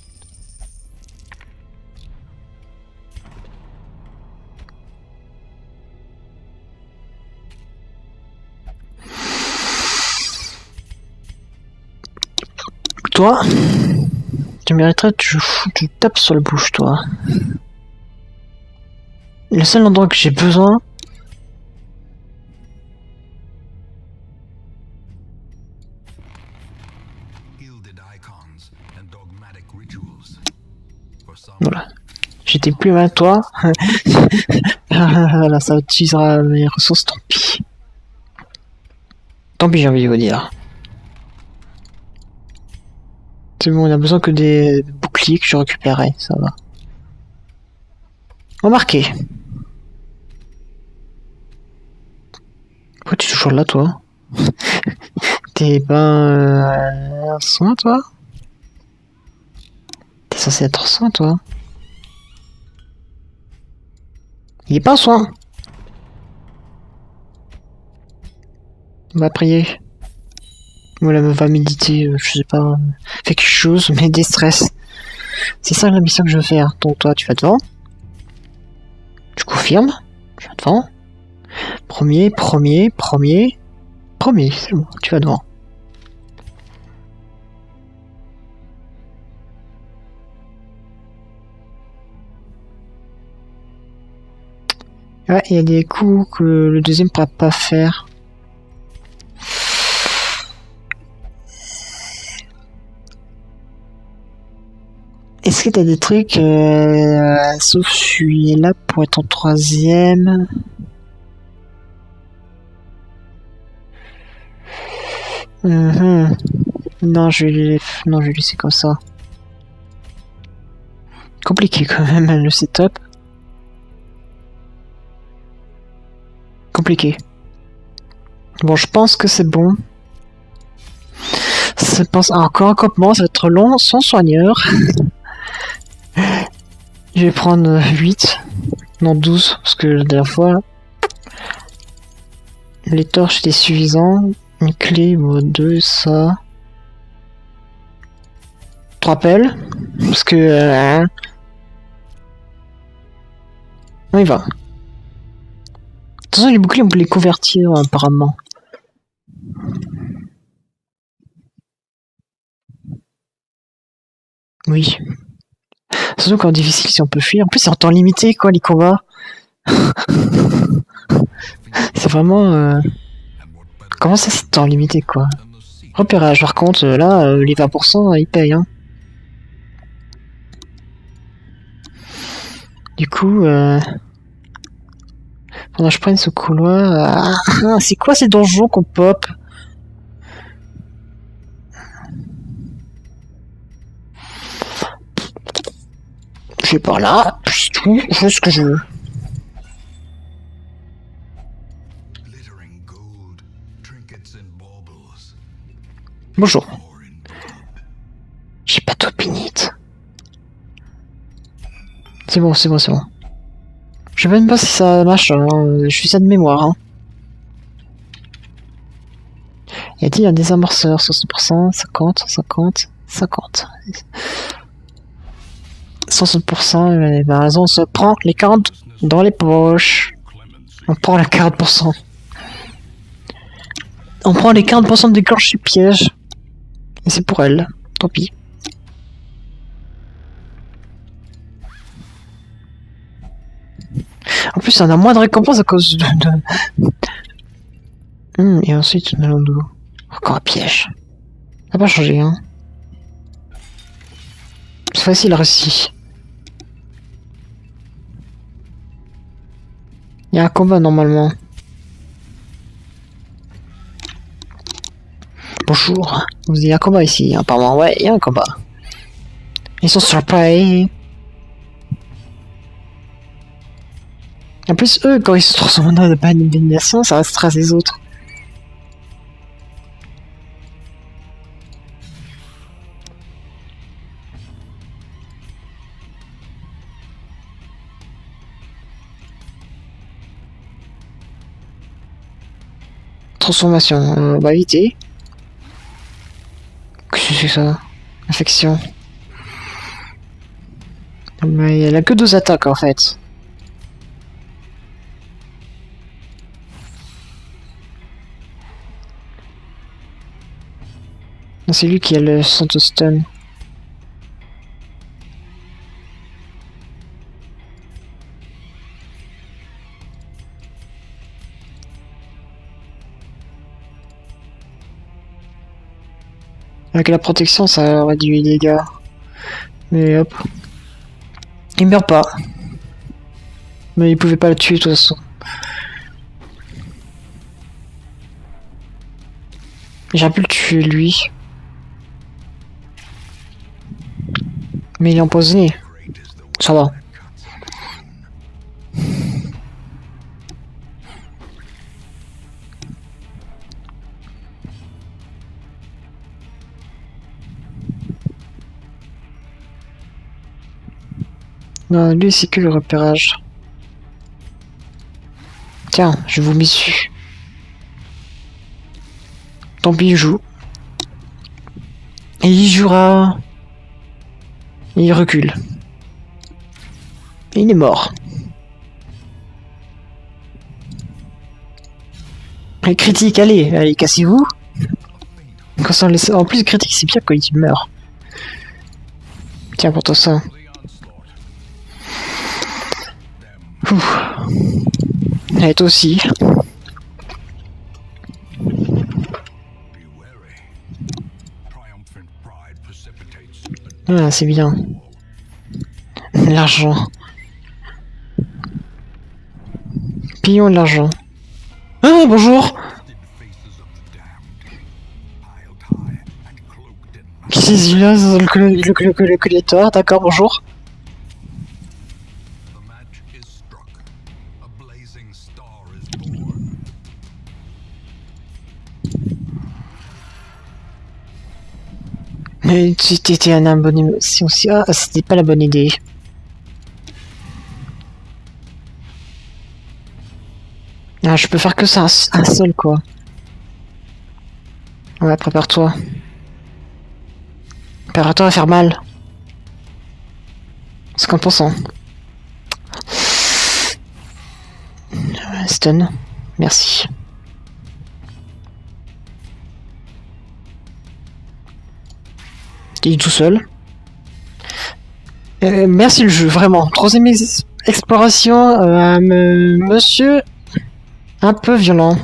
Toi. Tu mériterais que tu tapes sur le bouche, toi. Le seul endroit que j'ai besoin. Voilà. J'étais plus mal, toi. Là, ça utilisera mes ressources, tant pis. Tant pis, j'ai envie de vous dire. C'est bon, on a besoin que des boucliers que je récupérais, ça va. Remarquez. Pourquoi tu es toujours là, toi? T'es pas en soin, toi? T'es censé être en soin, toi? Il est pas en soin. On va prier. Voilà, on va méditer, je sais pas. Fait quelque chose, mais déstresse. C'est ça la mission que je veux faire. Donc toi, tu vas devant. Tu confirmes. Tu vas devant. Premier, c'est bon, tu vas devant. Ouais, il y a des coups que le deuxième ne pourra pas faire. Est-ce que t'as des trucs, sauf je suis là pour être en troisième. Non, je vais laisser comme ça. Compliqué quand même le setup. Compliqué. Bon, je pense que c'est bon. Encore un campement, ça va être long, sans soigneur. Je vais prendre 8, non 12, parce que la dernière fois, les torches étaient suffisants. Une clé, bon, 2, ça. 3 pelles, parce que... on y va. De toute façon, les boucliers, on peut les convertir, apparemment. Oui. Surtout quand difficile, si on peut fuir. En plus, c'est en temps limité, quoi, les combats. C'est vraiment... Comment ça, c'est temps limité, quoi? Repérage, par contre, là, les 20%, ils payent, hein. Du coup, pendant que je prenne ce couloir... c'est quoi ces donjons qu'on pop? Je vais par là, c'est tout, je fais ce que je veux. Bonjour. J'ai pas d'opinite. C'est bon. Je sais même pas si ça marche, hein. Je fais ça de mémoire. Hein. Il a dit un désamorceur, 60%, 50, 60%, il a raison, on se prend les 40 dans les poches. On prend les 40%. On prend les 40% de déclenche du piège. Et c'est pour elle. Tant pis. En plus, on a moins de récompenses à cause de... et ensuite, on a l'endou. Encore un piège. Ça n'a pas changé, hein. C'est facile, réussi. Il y a un combat, normalement. Bonjour. Vous avez un combat ici, apparemment. Ouais, il y a un combat. Ils sont surpris. En plus, eux, quand ils se transforment en mode banalisation, ça restera les autres. Transformation. Bah éviter. Qu'est-ce que c'est ça? Infection. Mais elle a que 2 attaques en fait. C'est lui qui a le centre stun. Avec la protection, ça réduit les dégâts. Mais hop. Il meurt pas. Mais il pouvait pas le tuer de toute façon. J'aurais pu le tuer lui. Mais il est empoisonné. Ça va. Non, lui c'est que le repérage. Tiens, je vous mets dessus. Tant pis, il joue. Et il jouera. Et il recule. Et il est mort. Et critique, allez, cassez-vous. En plus, critique, c'est pire quand il meurt. Tiens, pour toi ça. Ouf. Et toi aussi. Ah, c'est bien. L'argent. Pillons de l'argent. Ah, bonjour. Qui c'est là, le collecteur, d'accord, bonjour. Mais c'était un bonne si aussi. Ah, c'était pas la bonne idée. Ah, je peux faire que ça, un seul quoi. Ouais, prépare-toi. Prépare-toi à faire mal. 50%. Stun. Merci. Il est tout seul. Merci le jeu, vraiment. Troisième exploration, monsieur un peu violent.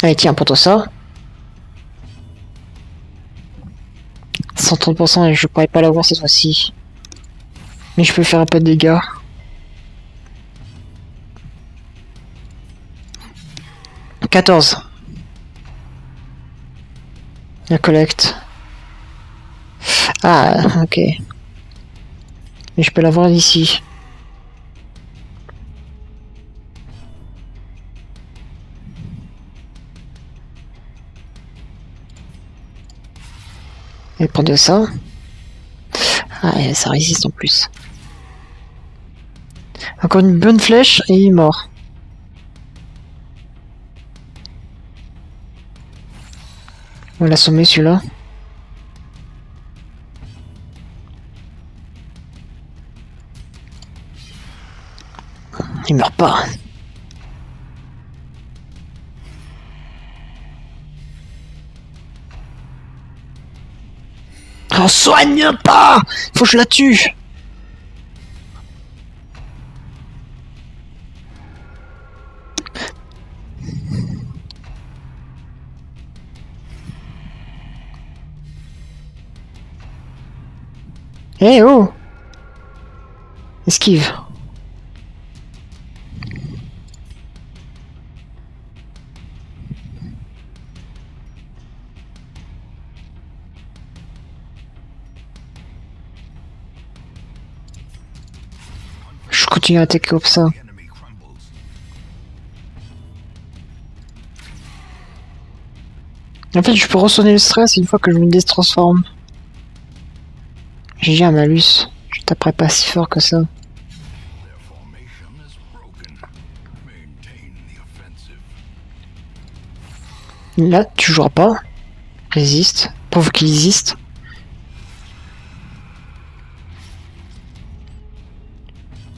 Allez, tiens, pour toi ça. 130% et je pourrais pas l'avoir cette fois-ci. Mais je peux faire un peu de dégâts. « 14. La collecte. Ah, ok. Mais je peux l'avoir d'ici. Et prendre ça. Ah, et ça résiste en plus. Encore une bonne flèche et il est mort. On va l'assommer celui-là. Il meurt pas. Oh, soigne pas! Faut que je la tue! Eh oh! Esquive. Je continue à attaquer comme ça. En fait, je peux ressonner le stress une fois que je me détransforme. J'ai dit un malus. Je taperai pas si fort que ça. Là, tu joueras pas. Résiste. Prouve qu'il existe.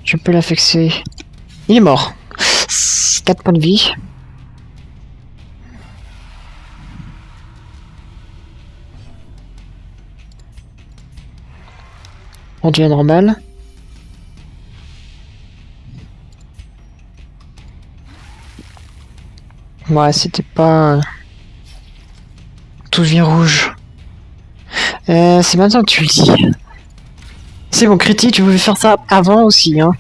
Je peux l'affecter. Il est mort. 4 points de vie. On devient normal. Ouais, c'était pas... Tout devient rouge. C'est maintenant que tu le dis. C'est bon, critique, tu pouvais faire ça avant aussi, hein.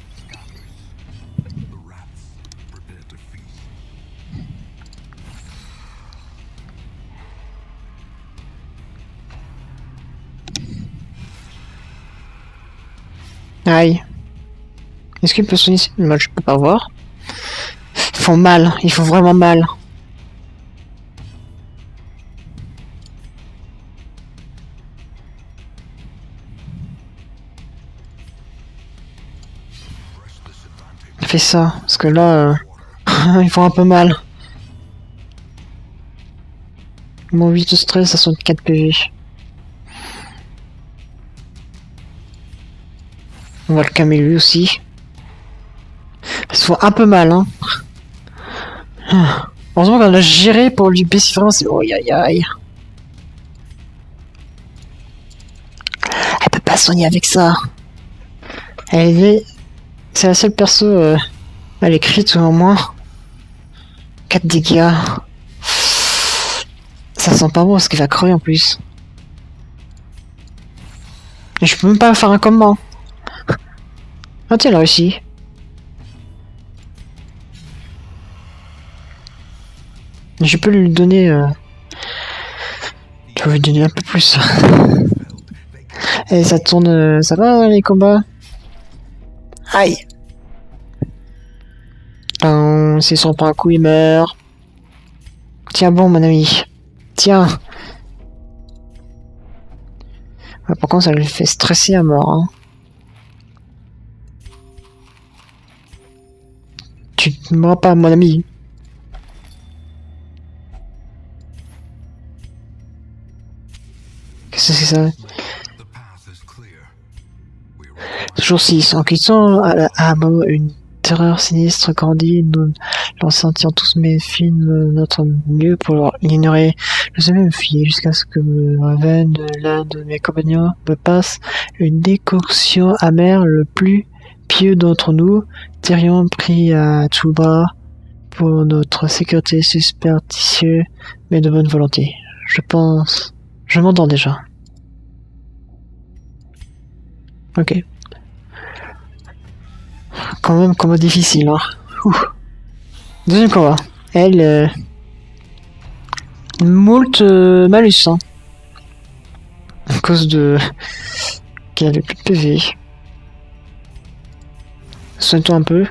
Aïe. Est-ce qu'il peut sonner? Moi, je peux pas voir. Ils font mal, ils font vraiment mal. Fais ça, parce que là, ils font un peu mal. Mon 8 de stress à 64 PV. On va le calmer lui aussi. Ils se font un peu mal, hein. Heureusement qu'on a géré pour lui baisser vraiment. Oh aïe aïe. Elle peut pas soigner avec ça. Elle est... C'est la seule perso... Elle est crit au moins. 4 dégâts. Ça sent pas bon parce qu'il va crever en plus. Et je peux même pas faire un combat. Ah tiens, elle a réussi. Je peux lui donner... Je vais lui donner un peu plus. Et ça tourne... Ça va les combats? Aïe. S'il s'en prend un coup, il meurt. Tiens bon, mon ami. Tiens. Ouais, par contre, ça lui fait stresser à mort. Hein. Tu ne mourras pas, mon ami. Qu'est-ce que c'est ça? Jour 6. En quittant à hameau, une terreur sinistre grandit. Nous l'en sentions tous mes films notre mieux pour l'ignorer. Je sais même fier jusqu'à ce que me revienne l'un de mes compagnons me passe une décoction amère. Le plus pieux d'entre nous, Tyrion pris à tout bas pour notre sécurité, superstitieux mais de bonne volonté. Je pense... Je m'entends déjà. Ok. Quand même, combat difficile, hein. Ouh. Deuxième combat. Elle... moult malus, hein. À cause de... qu'elle avait plus de PV. Soigne-toi un peu.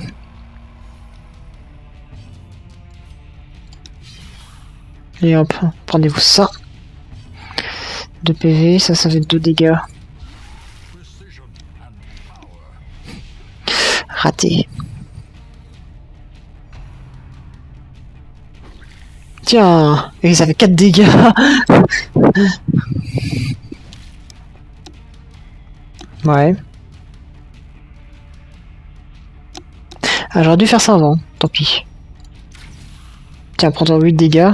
Et hop, prenez-vous ça. 2 PV, ça fait 2 dégâts. Raté. Tiens, et ça fait 4 dégâts. Ouais. Ah, j'aurais dû faire ça avant, tant pis. Tiens, prends-toi 8 dégâts.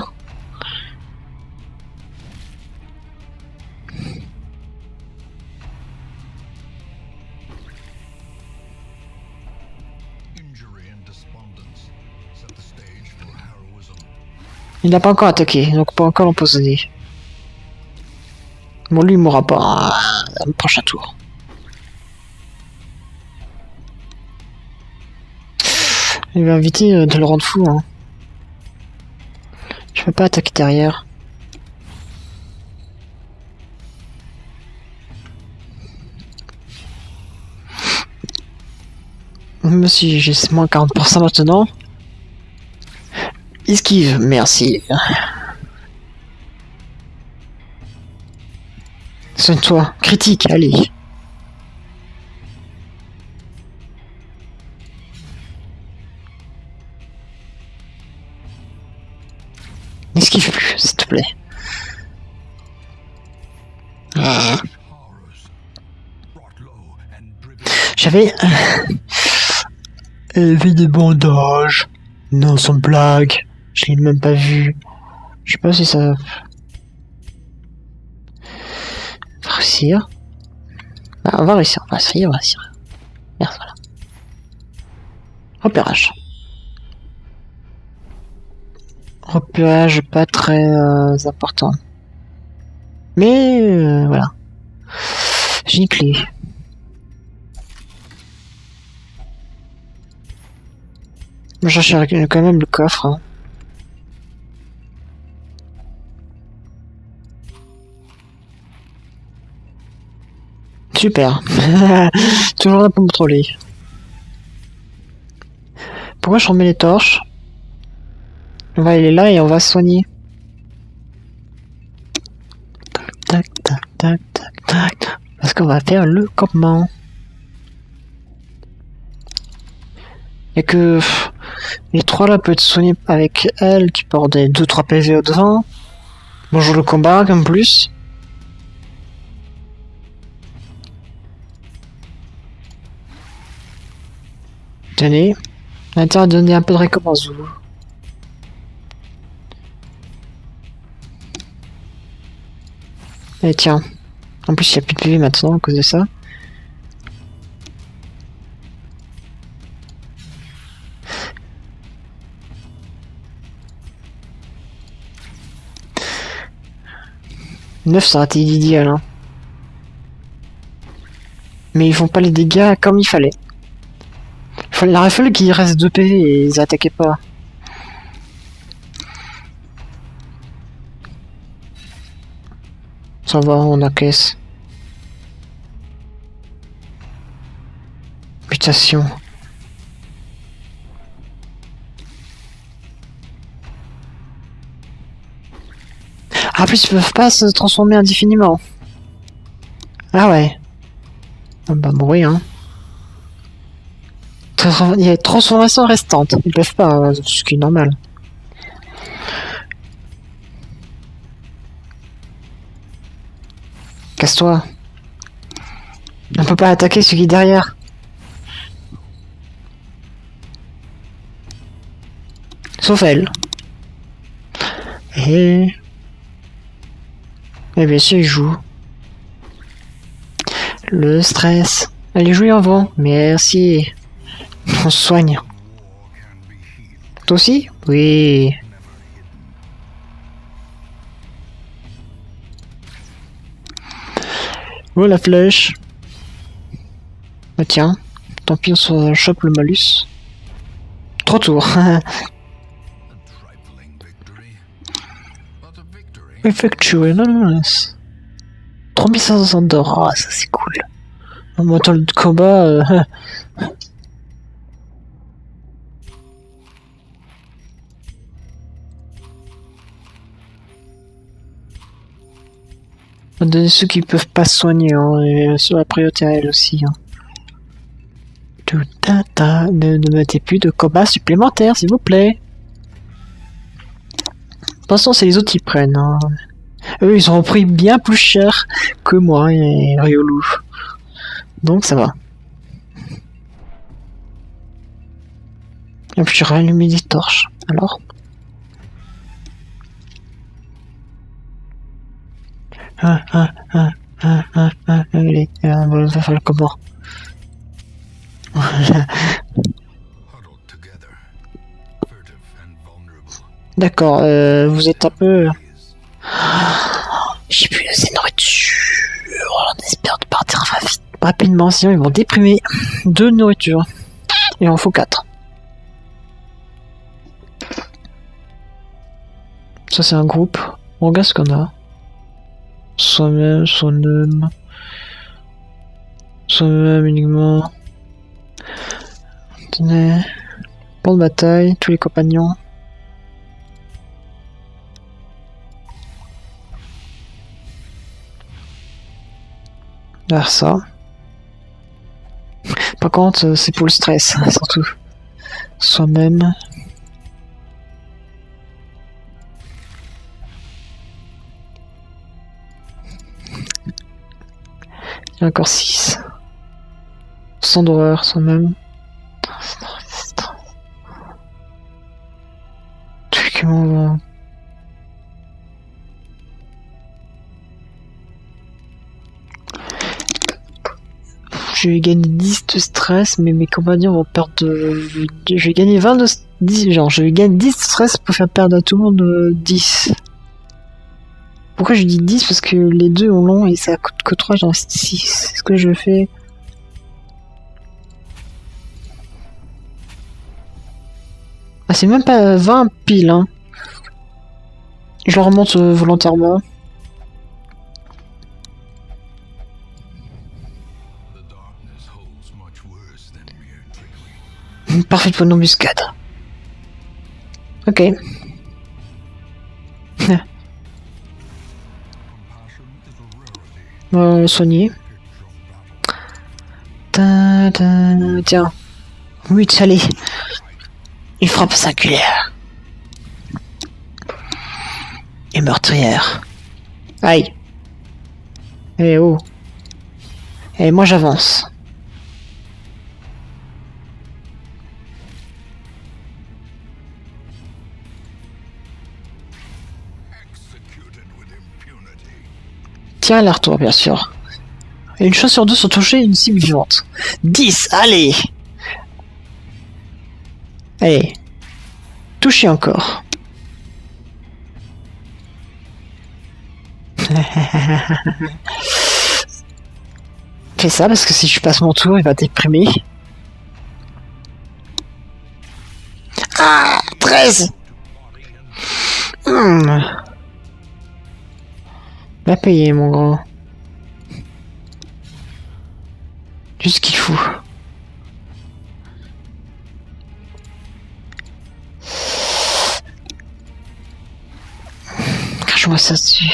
Il n'a pas encore attaqué, donc pas encore l'empoisonner. Bon, lui, il mourra pas au prochain tour. Il va éviter de le rendre fou. Hein. Je peux pas attaquer derrière. Même si j'ai moins 40% maintenant. Esquive, merci. Soigne-toi. Critique, allez. N'esquive plus, s'il te plaît. J'avais vu des bandages. Non, sans blague. Je l'ai même pas vu. Je sais pas si ça va réussir. Bah, on va réussir, on va essayer. Merde, voilà. Repérage. Repérage pas très important. Mais voilà. J'ai une clé. Je cherche quand même le coffre. Hein. Super. Toujours là pour me troller. Pourquoi je remets les torches? On va aller là et on va se soigner. Tac, tac, tac, tac, tac. Parce qu'on va faire le campement. Et que les trois là peuvent être soignés avec elle qui porte des 2-3 PV au devant. Bonjour le combat comme plus. Tenez. On a intérêt à donner un peu de récompense. Et tiens. En plus il n'y a plus de PV maintenant à cause de ça. Neuf ça aurait été idéal hein. Mais ils font pas les dégâts comme il fallait. Il aurait fallu qu'il reste 2 PV et ils attaquaient pas. Ça va, on encaisse. Mutation. Ah, plus ils peuvent pas se transformer indéfiniment. Ah ouais. On va mourir, hein. Il y a transformation restante. Ils peuvent pas, ce qui est normal. Casse-toi. On peut pas attaquer celui qui est derrière. Sauf elle. Et bien sûr, il joue. Le stress. Allez jouer avant. Merci. On se soigne. Toi aussi? Oui. Oh la flèche. Bah tiens. Tant pis on se chope le malus. 3 tours. Effectué, non. 3500 d'or. Ah, ça c'est cool. En montant le combat. On va donner ceux qui peuvent pas se soigner, hein, et sur la priorité à elle aussi. Hein. Ne mettez plus de combat supplémentaires, s'il vous plaît. Attention, c'est les autres qui prennent. Hein. Eux, ils ont pris bien plus cher que moi et Riolu. Donc ça va. Et puis j'aurais allumé des torches. Alors allez, on va faire le comment. D'accord, vous êtes un peu... J'ai plus assez de nourriture. On espère de partir rapidement, sinon ils vont déprimer. 2 de nourriture. Il en faut 4. Ça c'est un groupe. On regarde ce qu'on a. Soi-même uniquement. Tenez. Plan de bataille, tous les compagnons. Vers ça. Par contre, c'est pour le stress, surtout. Soi-même. Il y a encore 6. Sans d'horreur, sans même. Comment je vais gagner 10 de stress, mais mes compagnons vont perdre de... Je vais gagner 20 de... 10, genre, je vais gagner 10 de stress pour faire perdre à tout le monde 10. Pourquoi je dis 10? Parce que les deux ont long et ça coûte que 3, j'en reste 6. Est-ce que je fais... Ah, c'est même pas 20 piles, hein. Je le remonte volontairement. Parfait pour une embuscade. Ok. Soigner. Tiens. 8, allez. Une frappe singulière. Et meurtrière. Aïe. Eh oh. Et moi j'avance. Tiens, l'air-retour, bien sûr. Et une chance sur deux sont touchés une cible vivante. 10, allez. Allez. Touchez encore. Fais ça parce que si je passe mon tour, il va déprimer. Ah, 13. Va payer, mon grand. Juste ce qu'il faut. Crache-moi ça dessus.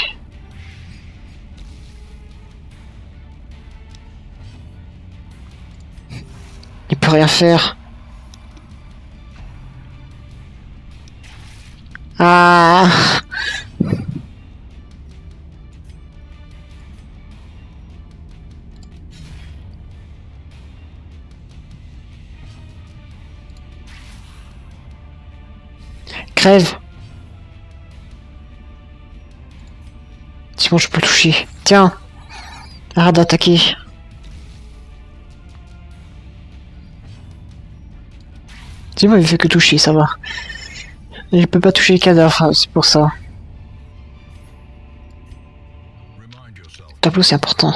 Il peut rien faire. Ah. Crève. C'est bon, je peux toucher. Tiens. Arrête d'attaquer. C'est bon, il fait que toucher, ça va. Je peux pas toucher les cadavres, c'est pour ça. Tableau, c'est important.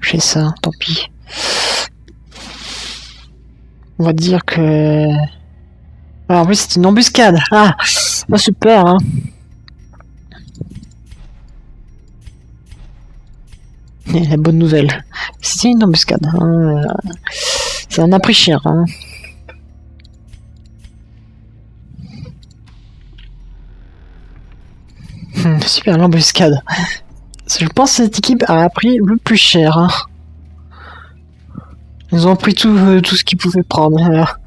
J'ai ça, tant pis. On va dire que... Ah, en plus, c'est une embuscade. Ah, bah, super, hein. Et la bonne nouvelle, c'est une embuscade. Hein. Ça en a pris cher. Hein. Super, l'embuscade. Je pense que cette équipe a appris le plus cher. Hein. Ils ont pris tout ce qu'ils pouvaient prendre. Alors.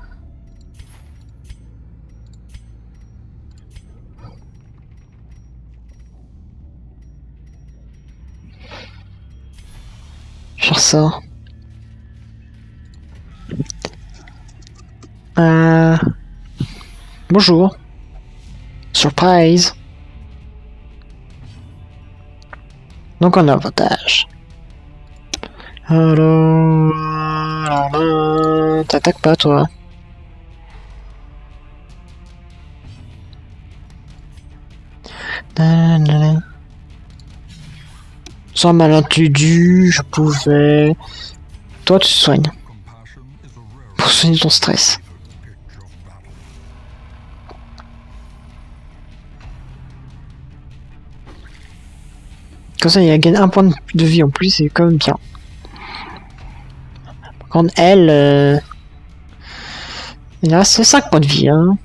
Faire ça. Bonjour. Surprise. Donc on a avantage. Alors... T'attaques pas toi. Sans malentendu, je pouvais... Toi tu te soignes. Pour soigner ton stress. Comme ça, il gagne un point de vie en plus, c'est quand même bien. Par contre, elle... il reste 5 points de vie, hein.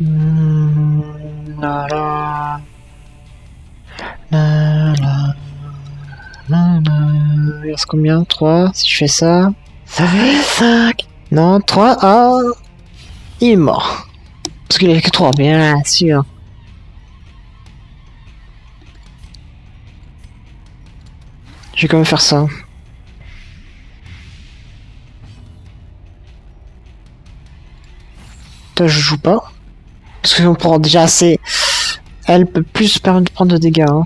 La la. La la. La la. Il reste combien? 3. Si je fais ça. Ça fait 5. Non, 3. Ah. Il est mort. Parce qu'il avait que 3, bien sûr. Je vais quand même faire ça. Toi, je joue pas. Parce qu'on prend déjà assez. Elle peut plus se permettre de prendre de dégâts. Hein.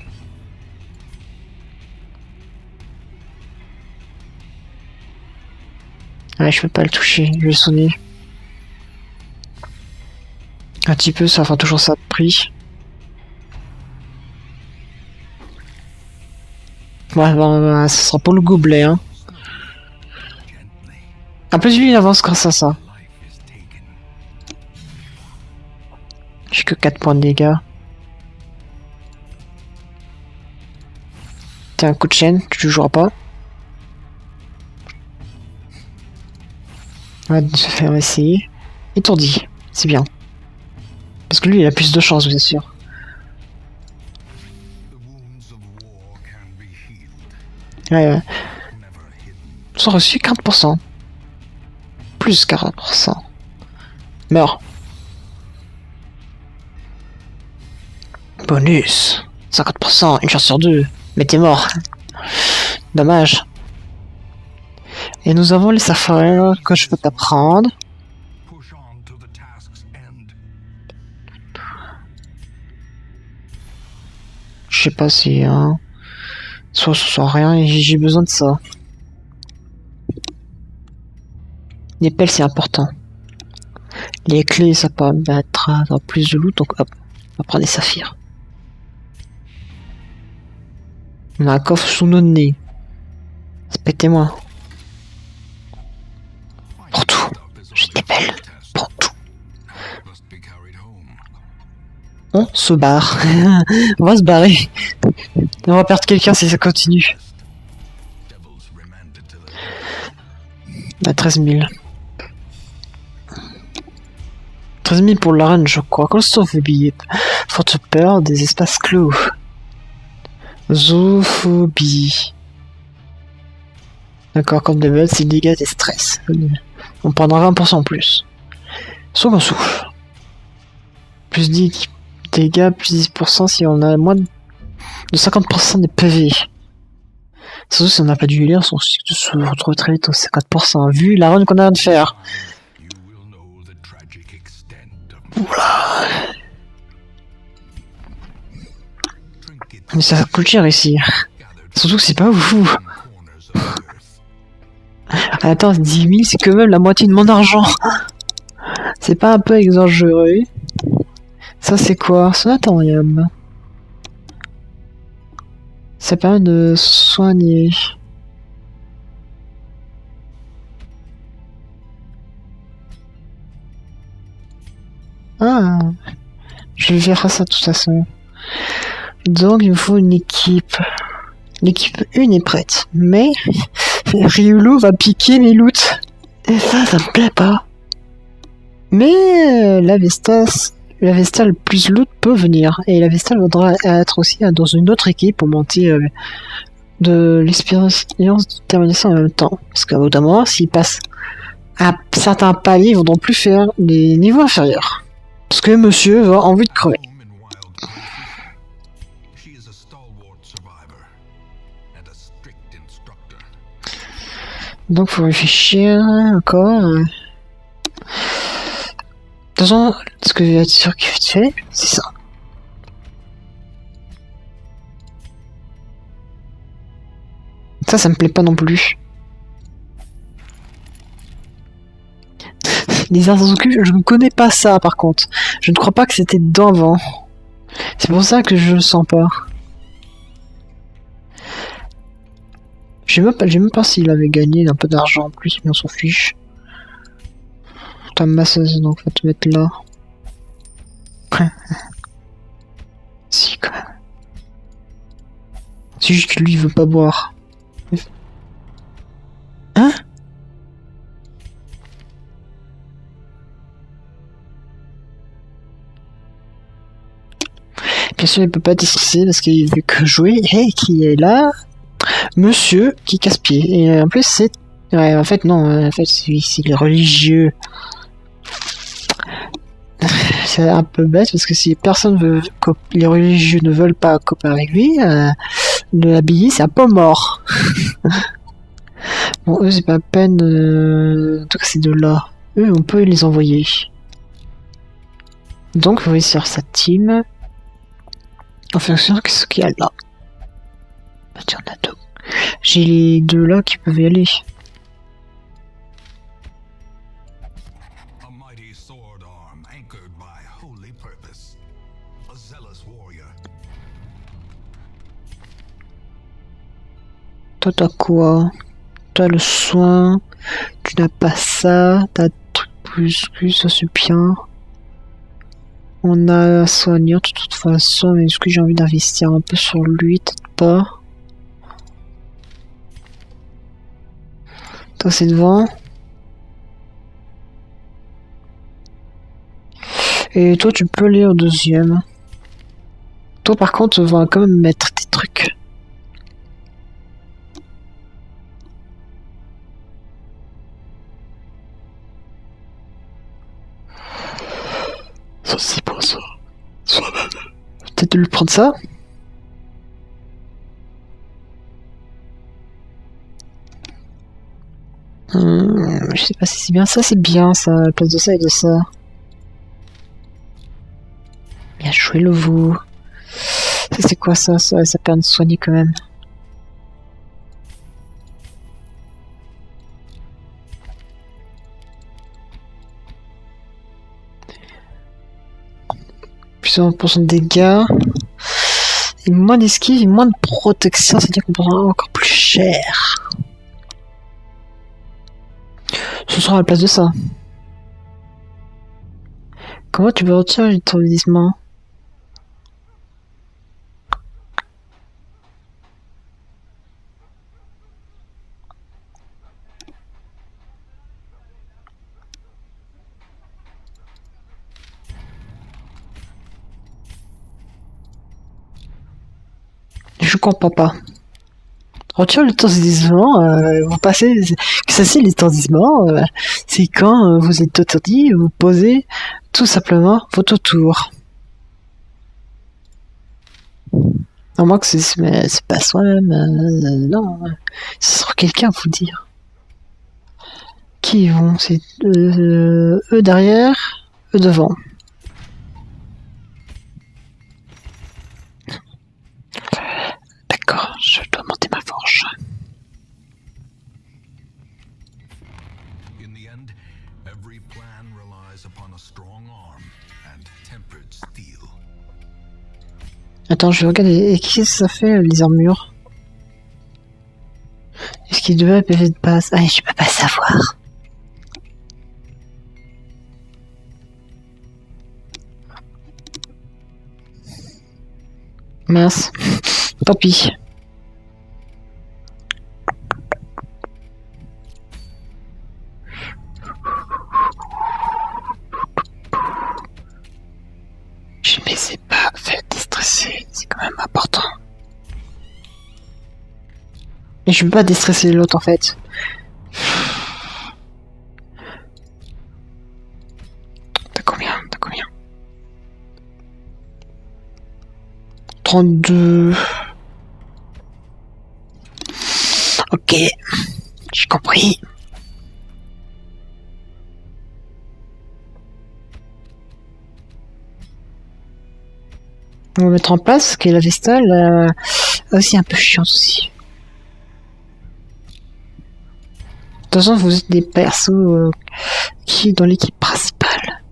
Ouais, je peux pas le toucher. Je vais sonner. Un petit peu, ça fera toujours ça de prix. Ouais, ça sera pour le gobelet. Hein. En plus, lui, il avance grâce à ça. J'ai que 4 points de dégâts. T'as un coup de chaîne, tu joueras pas. On va essayer. Étourdi, c'est bien. Parce que lui, il a plus de chance, bien sûr. Ouais. Ils ont reçu 40%. Plus 40%. Meurs. Bonus. 50%, une chance sur 2. Mais t'es mort. Dommage. Et nous avons les safaris que je peux t'apprendre. Je sais pas si... Hein, soit rien et j'ai besoin de ça. Les pelles c'est important. Les clés ça permettra d'avoir plus de loot donc hop, on va prendre des saphirs. On a un coffre sous nos nez. Respectez-moi. Pour tout. J'ai des pelles. Pour tout. On se barre. On va se barrer. On va perdre quelqu'un si ça continue. À 13 000. 13 000 pour l'arène, je crois. Claustrophobie. Forte peur des espaces clos. Zoophobie. D'accord, comme level, c'est dégâts et stress. On prendra 20% en plus. Second souffle. Plus 10 dégâts, plus 10% si on a moins de 50% des PV. Surtout si on n'a pas du healer, on se retrouve très vite aux 50%. Vu la run qu'on a de faire. Oula. Mais ça coûte cher ici. Surtout que c'est pas vous. Attends, 10 000 c'est quand même la moitié de mon argent. C'est pas un peu exagéré? Ça c'est quoi? Sanatorium. Ça permet de soigner. Ah, je verrai ça de toute façon. Donc il me faut une équipe. L'équipe 1 est prête. Mais Ryulu va piquer mes loots. Et ça me plaît pas. Mais la Vestale plus loot peut venir. Et la Vestale voudra être aussi dans une autre équipe pour monter de l'expérience de termination en même temps. Parce qu'à bout d'un moment, s'ils passent à certains paliers, ils ne voudront plus faire les niveaux inférieurs. Parce que monsieur va envie de crever. Donc faut réfléchir encore. De toute façon, ce que je vais être sûr qu'il fait, c'est ça. Ça me plaît pas non plus. Les instances occultes, je ne connais pas ça par contre. Je ne crois pas que c'était dedans avant. C'est pour ça que je le sens pas. Je sais même pas s'il avait gagné un peu d'argent en plus, mais on s'en fiche. Ta masseuse, donc on va te mettre là. Si, quand même. C'est juste que lui il veut pas boire. Hein? Bien sûr, il peut pas être stressé parce qu'il veut que jouer. Hey, qui est là? Monsieur qui casse-pied. Et en plus, c'est... Ouais, en fait, non. En fait, c'est les religieux. C'est un peu bête parce que si personne veut... Les religieux ne veulent pas coopérer avec lui, l'abbaye, c'est un peu mort. Bon, eux, c'est pas à peine... En tout cas, c'est de là. Eux, on peut les envoyer. Donc, vous voyez sur sa team... En fonction de ce qu'il y a là. Bah, tiens, on a deux. J'ai les deux là qui peuvent y aller. Toi, t'as quoi? T'as le soin. Tu n'as pas ça. T'as truc plus, ça c'est bien. On a soignant de toute façon, mais est-ce que j'ai envie d'investir un peu sur lui? Peut-être pas. Toi, c'est devant. Et toi, tu peux aller au deuxième. Toi, par contre, on va quand même mettre tes trucs. Ça, c'est pour ça. Soi-même. Peut-être de lui prendre ça. Je sais pas si c'est bien ça, c'est bien ça, à la place de ça et de ça. Bien joué le vous. Ça c'est quoi ça? Ça permet de soigner quand même. Plus 1% de dégâts. Et moins d'esquive et moins de protection, c'est-à-dire qu'on prendra encore plus cher. Ce sera à la place de ça. Comment tu peux retirer l'étourdissement? Je comprends pas. Retire l'étourdissement, vous passez... Ça c'est l'étourdissement, c'est quand vous êtes étourdi, vous posez tout simplement votre tour. À moins que c'est pas soi-même, non, c'est sur quelqu'un, faut dire. Qui vont? C'est eux derrière, eux devant. D'accord, je dois monter ma forge. Attends, je vais regarder. Et qu'est-ce que ça fait, les armures? Est-ce qu'il devait être PV de base? Ah, je peux pas savoir. Mince. Tant pis. Je ne les ai pas fait déstresser, c'est quand même important. Et je veux pas déstresser l'autre en fait. T'as combien? 32. Ok, j'ai compris. On va mettre en place parce que la Vestale aussi un peu chiante aussi. De toute façon, vous êtes des persos qui est dans l'équipe principale.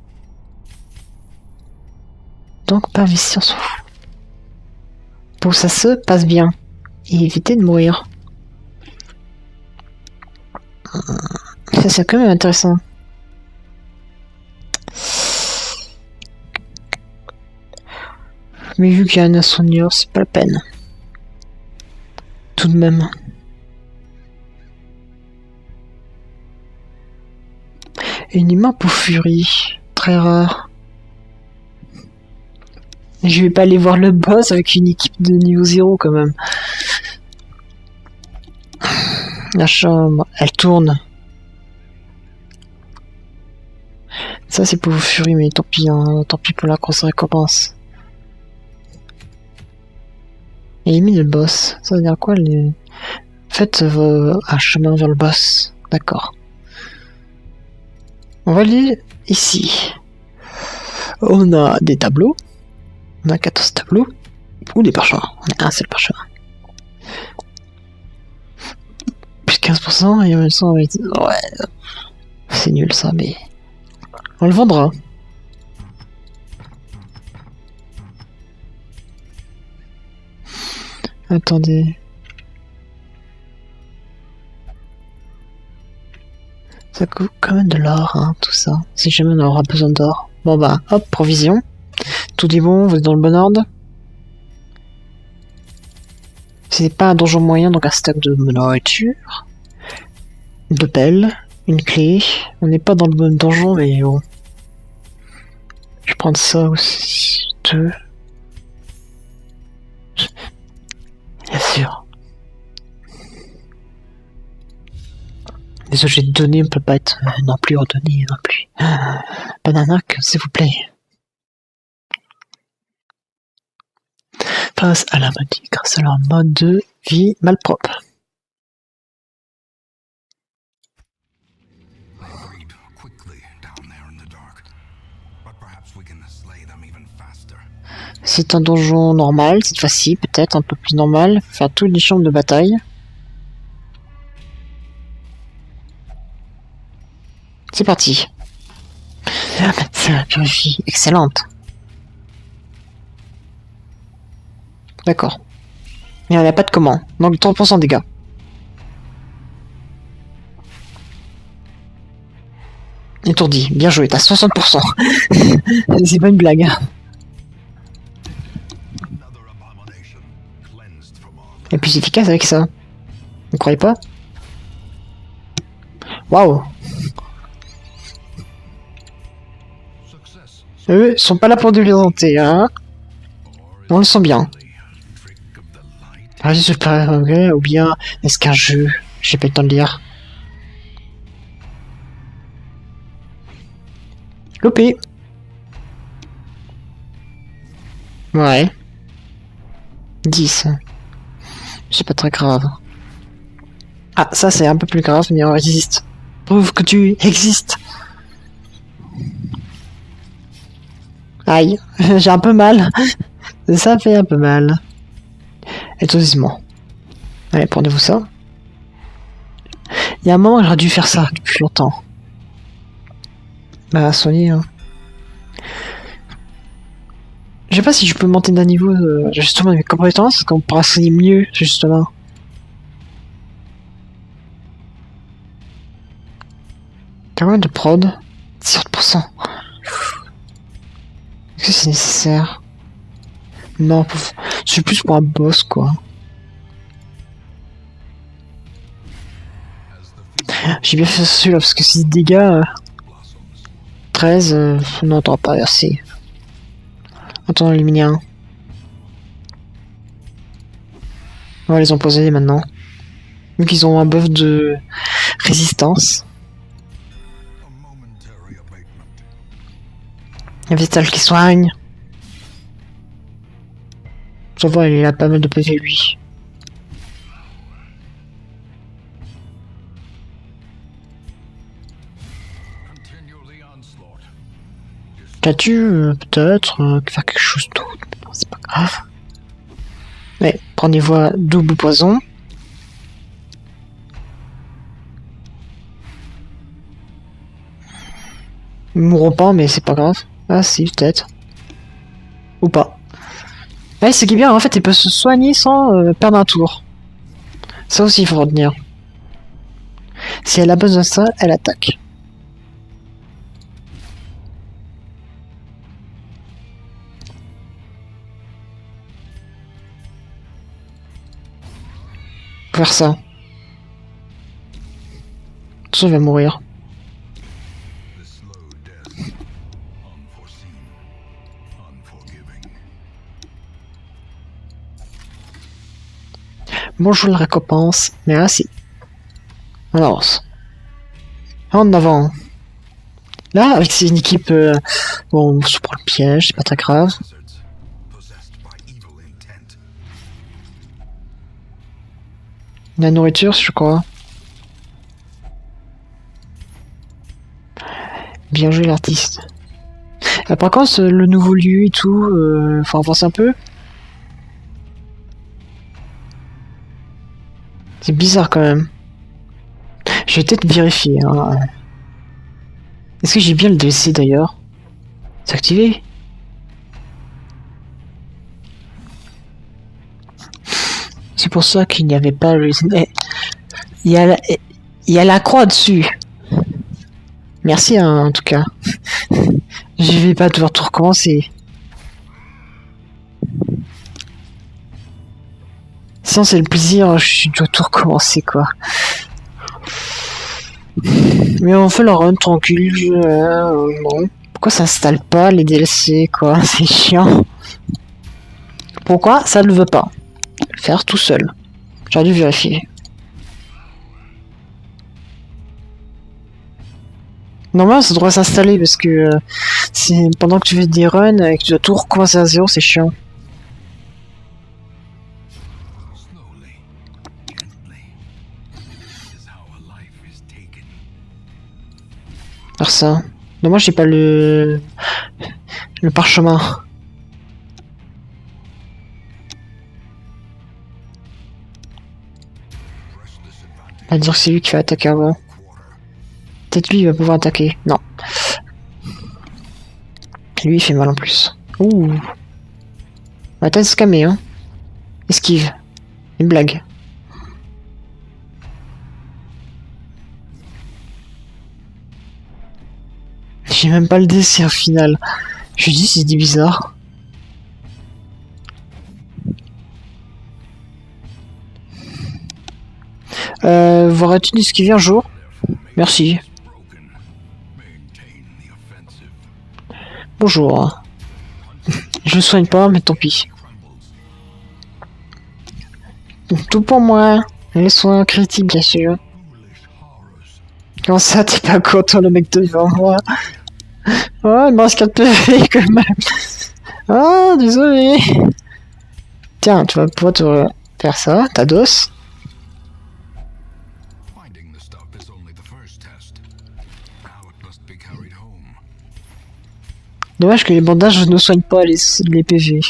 Donc, pas investir, on s'en fout. Pour que ça se passe bien. Et éviter de mourir. Ça, c'est quand même intéressant. Mais vu qu'il y a un insomniaque, c'est pas la peine. Tout de même. Et une immense pour furie. Très rare. Je vais pas aller voir le boss avec une équipe de niveau 0 quand même. La chambre, elle tourne. Ça c'est pour vous furie, mais tant pis, hein, tant pis pour la grosse récompense. Élimine le boss. Ça veut dire quoi les... Faites un chemin vers le boss. D'accord. On va aller ici. On a des tableaux. On a 14 tableaux. Ou des parchemins. On a un seul parchemin. Plus 15% et en même temps, ouais. C'est nul ça, mais... On le vendra. Attendez. Ça coûte quand même de l'or, hein, tout ça. Si jamais on aura besoin d'or. Bon bah, hop, provision. Tout est bon, vous êtes dans le bon ordre. C'est pas un donjon moyen, donc un stock de nourriture. De pelles, une clé. On n'est pas dans le bon donjon, mais bon. Je vais prendre ça aussi. 2. Bien sûr. Les objets donnés ne peuvent pas être non plus redonnés non plus. Bananac, s'il vous plaît. Face à la maladie grâce à leur mode de vie malpropre. C'est un donjon normal, cette fois-ci, peut-être un peu plus normal. Faire toutes les chambres de bataille. C'est parti. C'est la purifie. Excellente. D'accord. Il n'y en a pas de comment. Donc 30% de dégâts. Étourdi. Bien joué. T'as 60%. C'est pas une blague. Et plus efficace avec ça. Vous croyez pas? Waouh. Eux sont pas là pour dévisanter, hein. On le sent bien. Ah, je sais pas, okay, ou bien est-ce qu'un jeu? J'ai pas eu le temps de lire. Loupé. Ouais. 10. C'est pas très grave. Ah, ça c'est un peu plus grave, mais on résiste. Prouve que tu existes. Aïe, j'ai un peu mal. Ça fait un peu mal. Étourdissement. Allez, prenez-vous ça. Il y a un moment, j'aurais dû faire ça depuis longtemps. Bah, soigner, hein. Je sais pas si je peux monter d'un niveau, justement, mes compétences, parce qu'on pourra soigner mieux, justement. Combien de prod? 60%. Est-ce que c'est nécessaire? Non, c'est plus pour un boss, quoi. J'ai bien fait celui-là, parce que si dégâts... 13, non, t'auras pas assez. Attends, éliminer un. On va les empoisonner maintenant. Vu qu'ils ont un buff de résistance. Il y a Vestal qui soigne. Ça va, il a pas mal de PV lui. T'as-tu peut-être faire quelque chose d'autre? Non, c'est pas grave. Mais prenez-vous à double poison. Ils mourront pas, mais c'est pas grave. Ah si, peut-être. Ou pas. Ouais, ce qui est bien, en fait, il peut se soigner sans perdre un tour. Ça aussi, il faut retenir. Si elle a besoin de ça, elle attaque. Faire ça. Tout ça va mourir. Bonjour la récompense. Merci. On avance. En avant. Là, avec une équipe... bon, on se prend le piège, c'est pas très grave. La nourriture, je crois. Bien joué l'artiste. Par contre, le nouveau lieu et tout, faut avancer un peu. C'est bizarre quand même. Je vais peut-être vérifier. Hein. Est-ce que j'ai bien le DLC d'ailleurs? C'est activé? C'est pour ça qu'il n'y avait pas le... Il y a la croix dessus. Merci hein, en tout cas. Je vais pas devoir tout recommencer. Sinon c'est le plaisir, je dois tout recommencer quoi. Mais on fait la run tranquille. Bon. Pourquoi ça installe pas les DLC quoi? C'est chiant. Pourquoi ça ne veut pas faire tout seul? J'aurais dû vérifier. Normalement ça devrait s'installer parce que c'est pendant que tu fais des runs et que tu dois tout recommencer à zéro, c'est chiant. Alors ça. Dommage j'ai pas le parchemin. On va dire que c'est lui qui va attaquer avant. Peut-être lui il va pouvoir attaquer. Non. Lui il fait mal en plus. Ouh. On va peut-être se calmer hein. Esquive. Une blague. J'ai même pas le DC au final. Je dis c'est bizarre. Voudrais-tu esquiver un jour? Merci. Bonjour. Je ne soigne pas, mais tant pis. Tout pour moi. Les soins critiques, bien sûr. Comment ça, t'es pas content, le mec devant moi? Oh, il me reste 4 PV quand même. Oh, désolé. Tiens, tu vas pouvoir te faire ça, ta dose. Dommage que les bandages ne soignent pas les PV.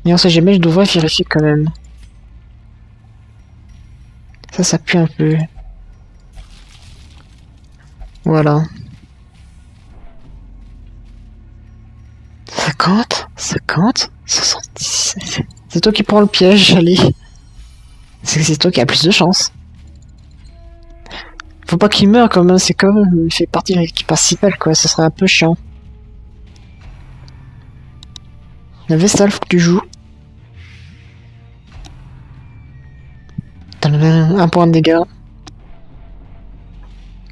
Et on sait jamais, je devrais vérifier quand même. Ça pue un peu. Voilà. 50, 70. C'est toi qui prends le piège, allez. C'est toi qui as plus de chance. Faut pas qu'il meure quand même, c'est comme il fait partie de l'équipe principale quoi, ça serait un peu chiant. La Vestal, faut que tu joues. T'as un point de dégâts.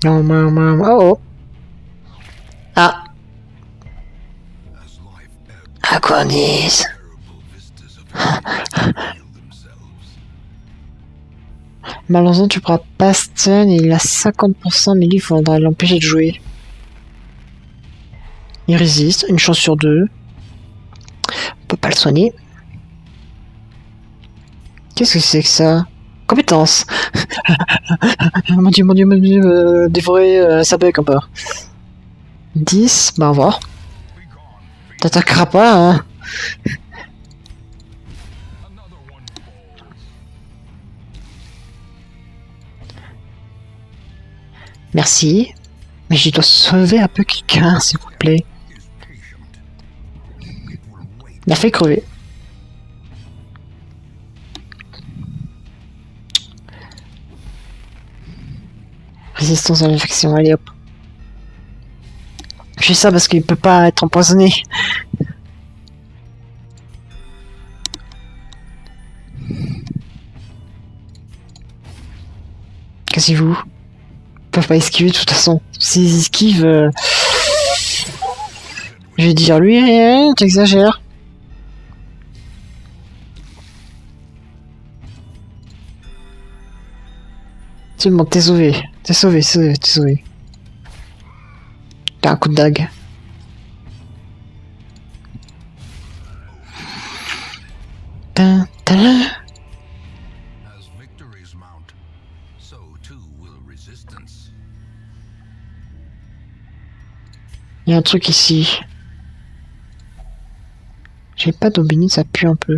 Oh. Ah. Aquanis. Malheureusement, tu pourras pas stun et il a 50%, mais lui, il faudra l'empêcher de jouer. Il résiste, une chance sur 2. On peut pas le soigner. Qu'est-ce que c'est que ça? Compétence. Mon dieu, dévorer, ça bug un peu. 10, bah au revoir. T'attaqueras pas, hein. Merci. Mais je dois sauver un peu quelqu'un, s'il vous plaît. Il a fait crever. Résistance à l'infection, allez hop. Je fais ça parce qu'il peut pas être empoisonné. Cassez-vous. Ils peuvent pas esquiver de toute façon. S'ils esquivent... Je vais dire lui, t'exagères. C'est bon, t'es sauvé. T'es sauvé, t'es sauvé. T'as un coup de dague. Tin, tin. As victories mount, so too will resistance. Il y a un truc ici. J'ai pas d'eau bénite, ça pue un peu.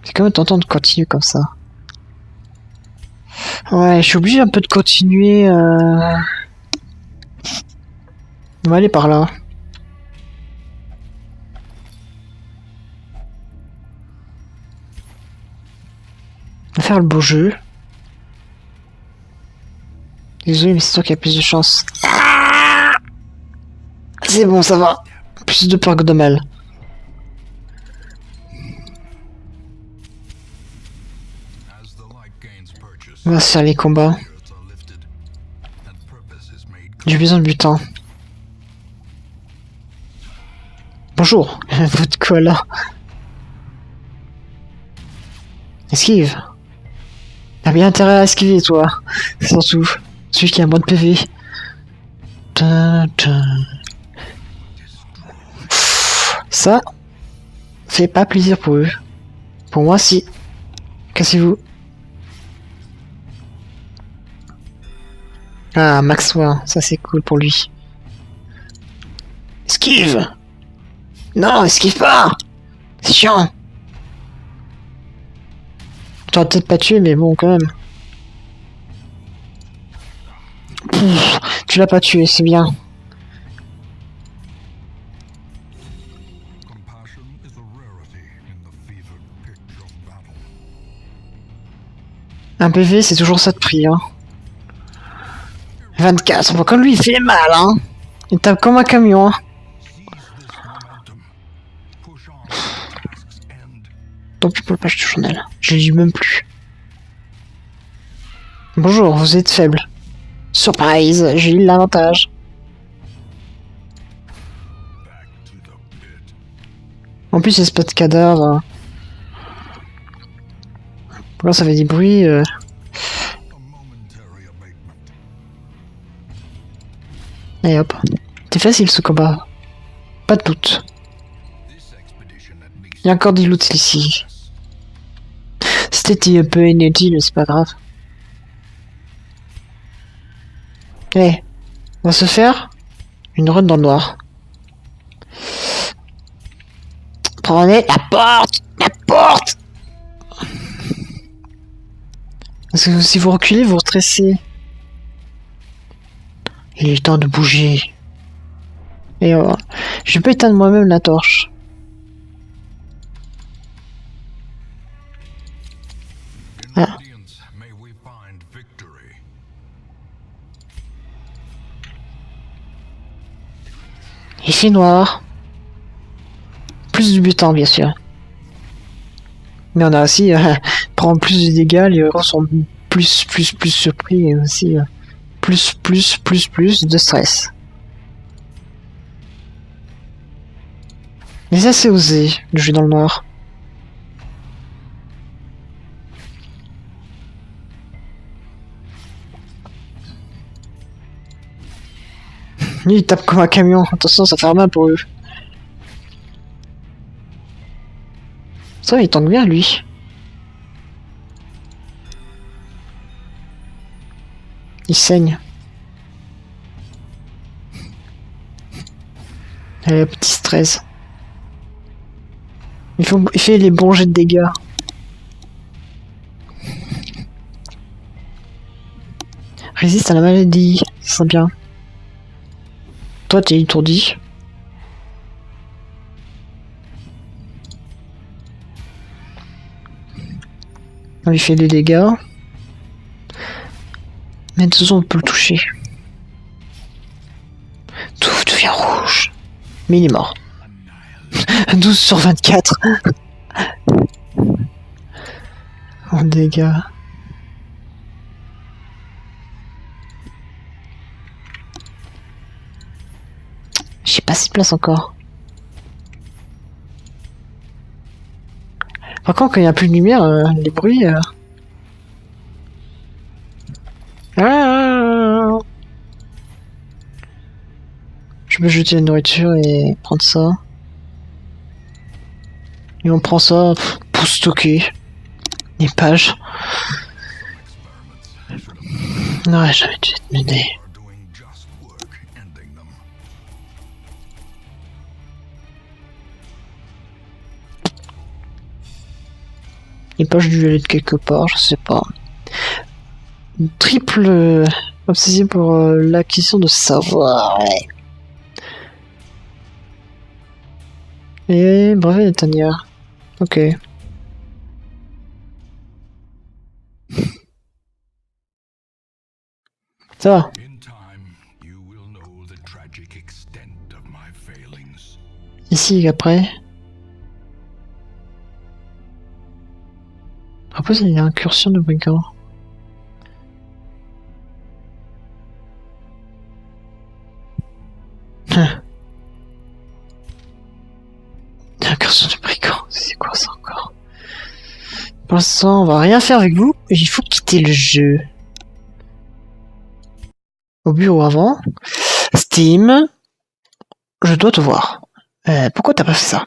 C'est quand même tentant de continuer comme ça. Ouais, je suis obligé un peu de continuer. On va aller par là. On va faire le beau jeu. Désolé, mais c'est toi qui as plus de chance. Ah, c'est bon, ça va. Plus de peur que de mal. As the light gains purchase, On va se faire les combats. spirits are lifted, and purpose is made J'ai besoin de butin. Bonjour, votre quoi là? Esquive. T'as bien intérêt à esquiver, toi. Surtout, celui qui a moins de PV. Tin, tin. Ça, fait pas plaisir pour eux. Pour moi, si. Cassez-vous. Ah, Max War, ça c'est cool pour lui. Esquive! Non, esquive pas! C'est chiant! T'aurais peut-être pas tué, mais bon, quand même. Pff, tu l'as pas tué, c'est bien. compassion is a rarity in the fevered pitch of battle. Un PV, c'est toujours ça de prix, hein. 24, bon, comme lui, il fait mal, hein. Il tape comme un camion, hein. Seize this momentum. Push on to the task's end. Tant pis pour le patch de journal. Je lis même plus. Bonjour, vous êtes faible. Surprise, j'ai eu l'avantage. Back to the pit. En plus, il y a ce pas de cadavre. Pourquoi ça fait des bruits A momentary abatement. Et hop. C'est facile ce combat. Pas de doute. This expedition at least Il y a encore des loots ici. C'était un peu inutile, mais c'est pas grave. Eh, on va se faire une run dans le noir. Prenez la porte! La porte! Parce que si vous reculez, vous stressez. Il est temps de bouger. Et je peux éteindre moi-même la torche. in Ah. obedience may we find victory. Il fait noir. Plus de butin, bien sûr. Mais on a aussi prendre plus de dégâts, les héros sont plus surpris et aussi plus de stress. Mais ça c'est osé, le jeu dans le noir. Lui il tape comme un camion, attention ça fait mal pour eux. Ça il tangue bien lui. Il saigne. Allez, petit stress. Il fait les bons jets de dégâts. Résiste à la maladie, c'est bien. Toi t'es étourdi. On lui fait des dégâts. Mais de toute façon on peut le toucher. Tout devient rouge. Mais il est mort. 12 sur 24. En dégâts. place encore. Par contre, quand il n'y a plus de lumière, les bruits... Ah, je peux jeter la nourriture et prendre ça. Et on prend ça pour stocker les pages. Non, j'avais dû m'aider. Les pages du aller de quelque part, je sais pas. Triple obsession pour l'acquisition de savoir. Ouais. Et brevet Tania. Ok. Ça va. Ici, après. Propose une incursion de brigands. Incursion de brigands, c'est quoi ça encore? Pour l'instant, on va rien faire avec vous. Il faut quitter le jeu. Au bureau avant. Steam. Je dois te voir. Pourquoi t'as pas fait ça?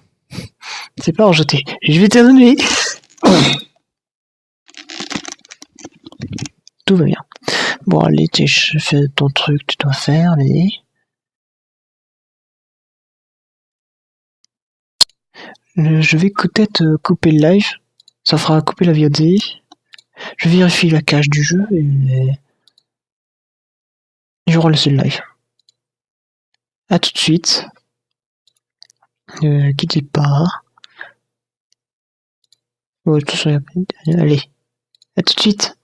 C'est pas rejeté. Je vais t'éternuer. Tout va bien. Bon, allez, je fais ton truc, tu dois faire, allez. Je vais peut-être couper le live. Ça fera couper la VOD. Je vérifie la cage du jeu et je relance le live. A tout de suite. Quittez pas. Bon, tout ça, allez. A tout de suite.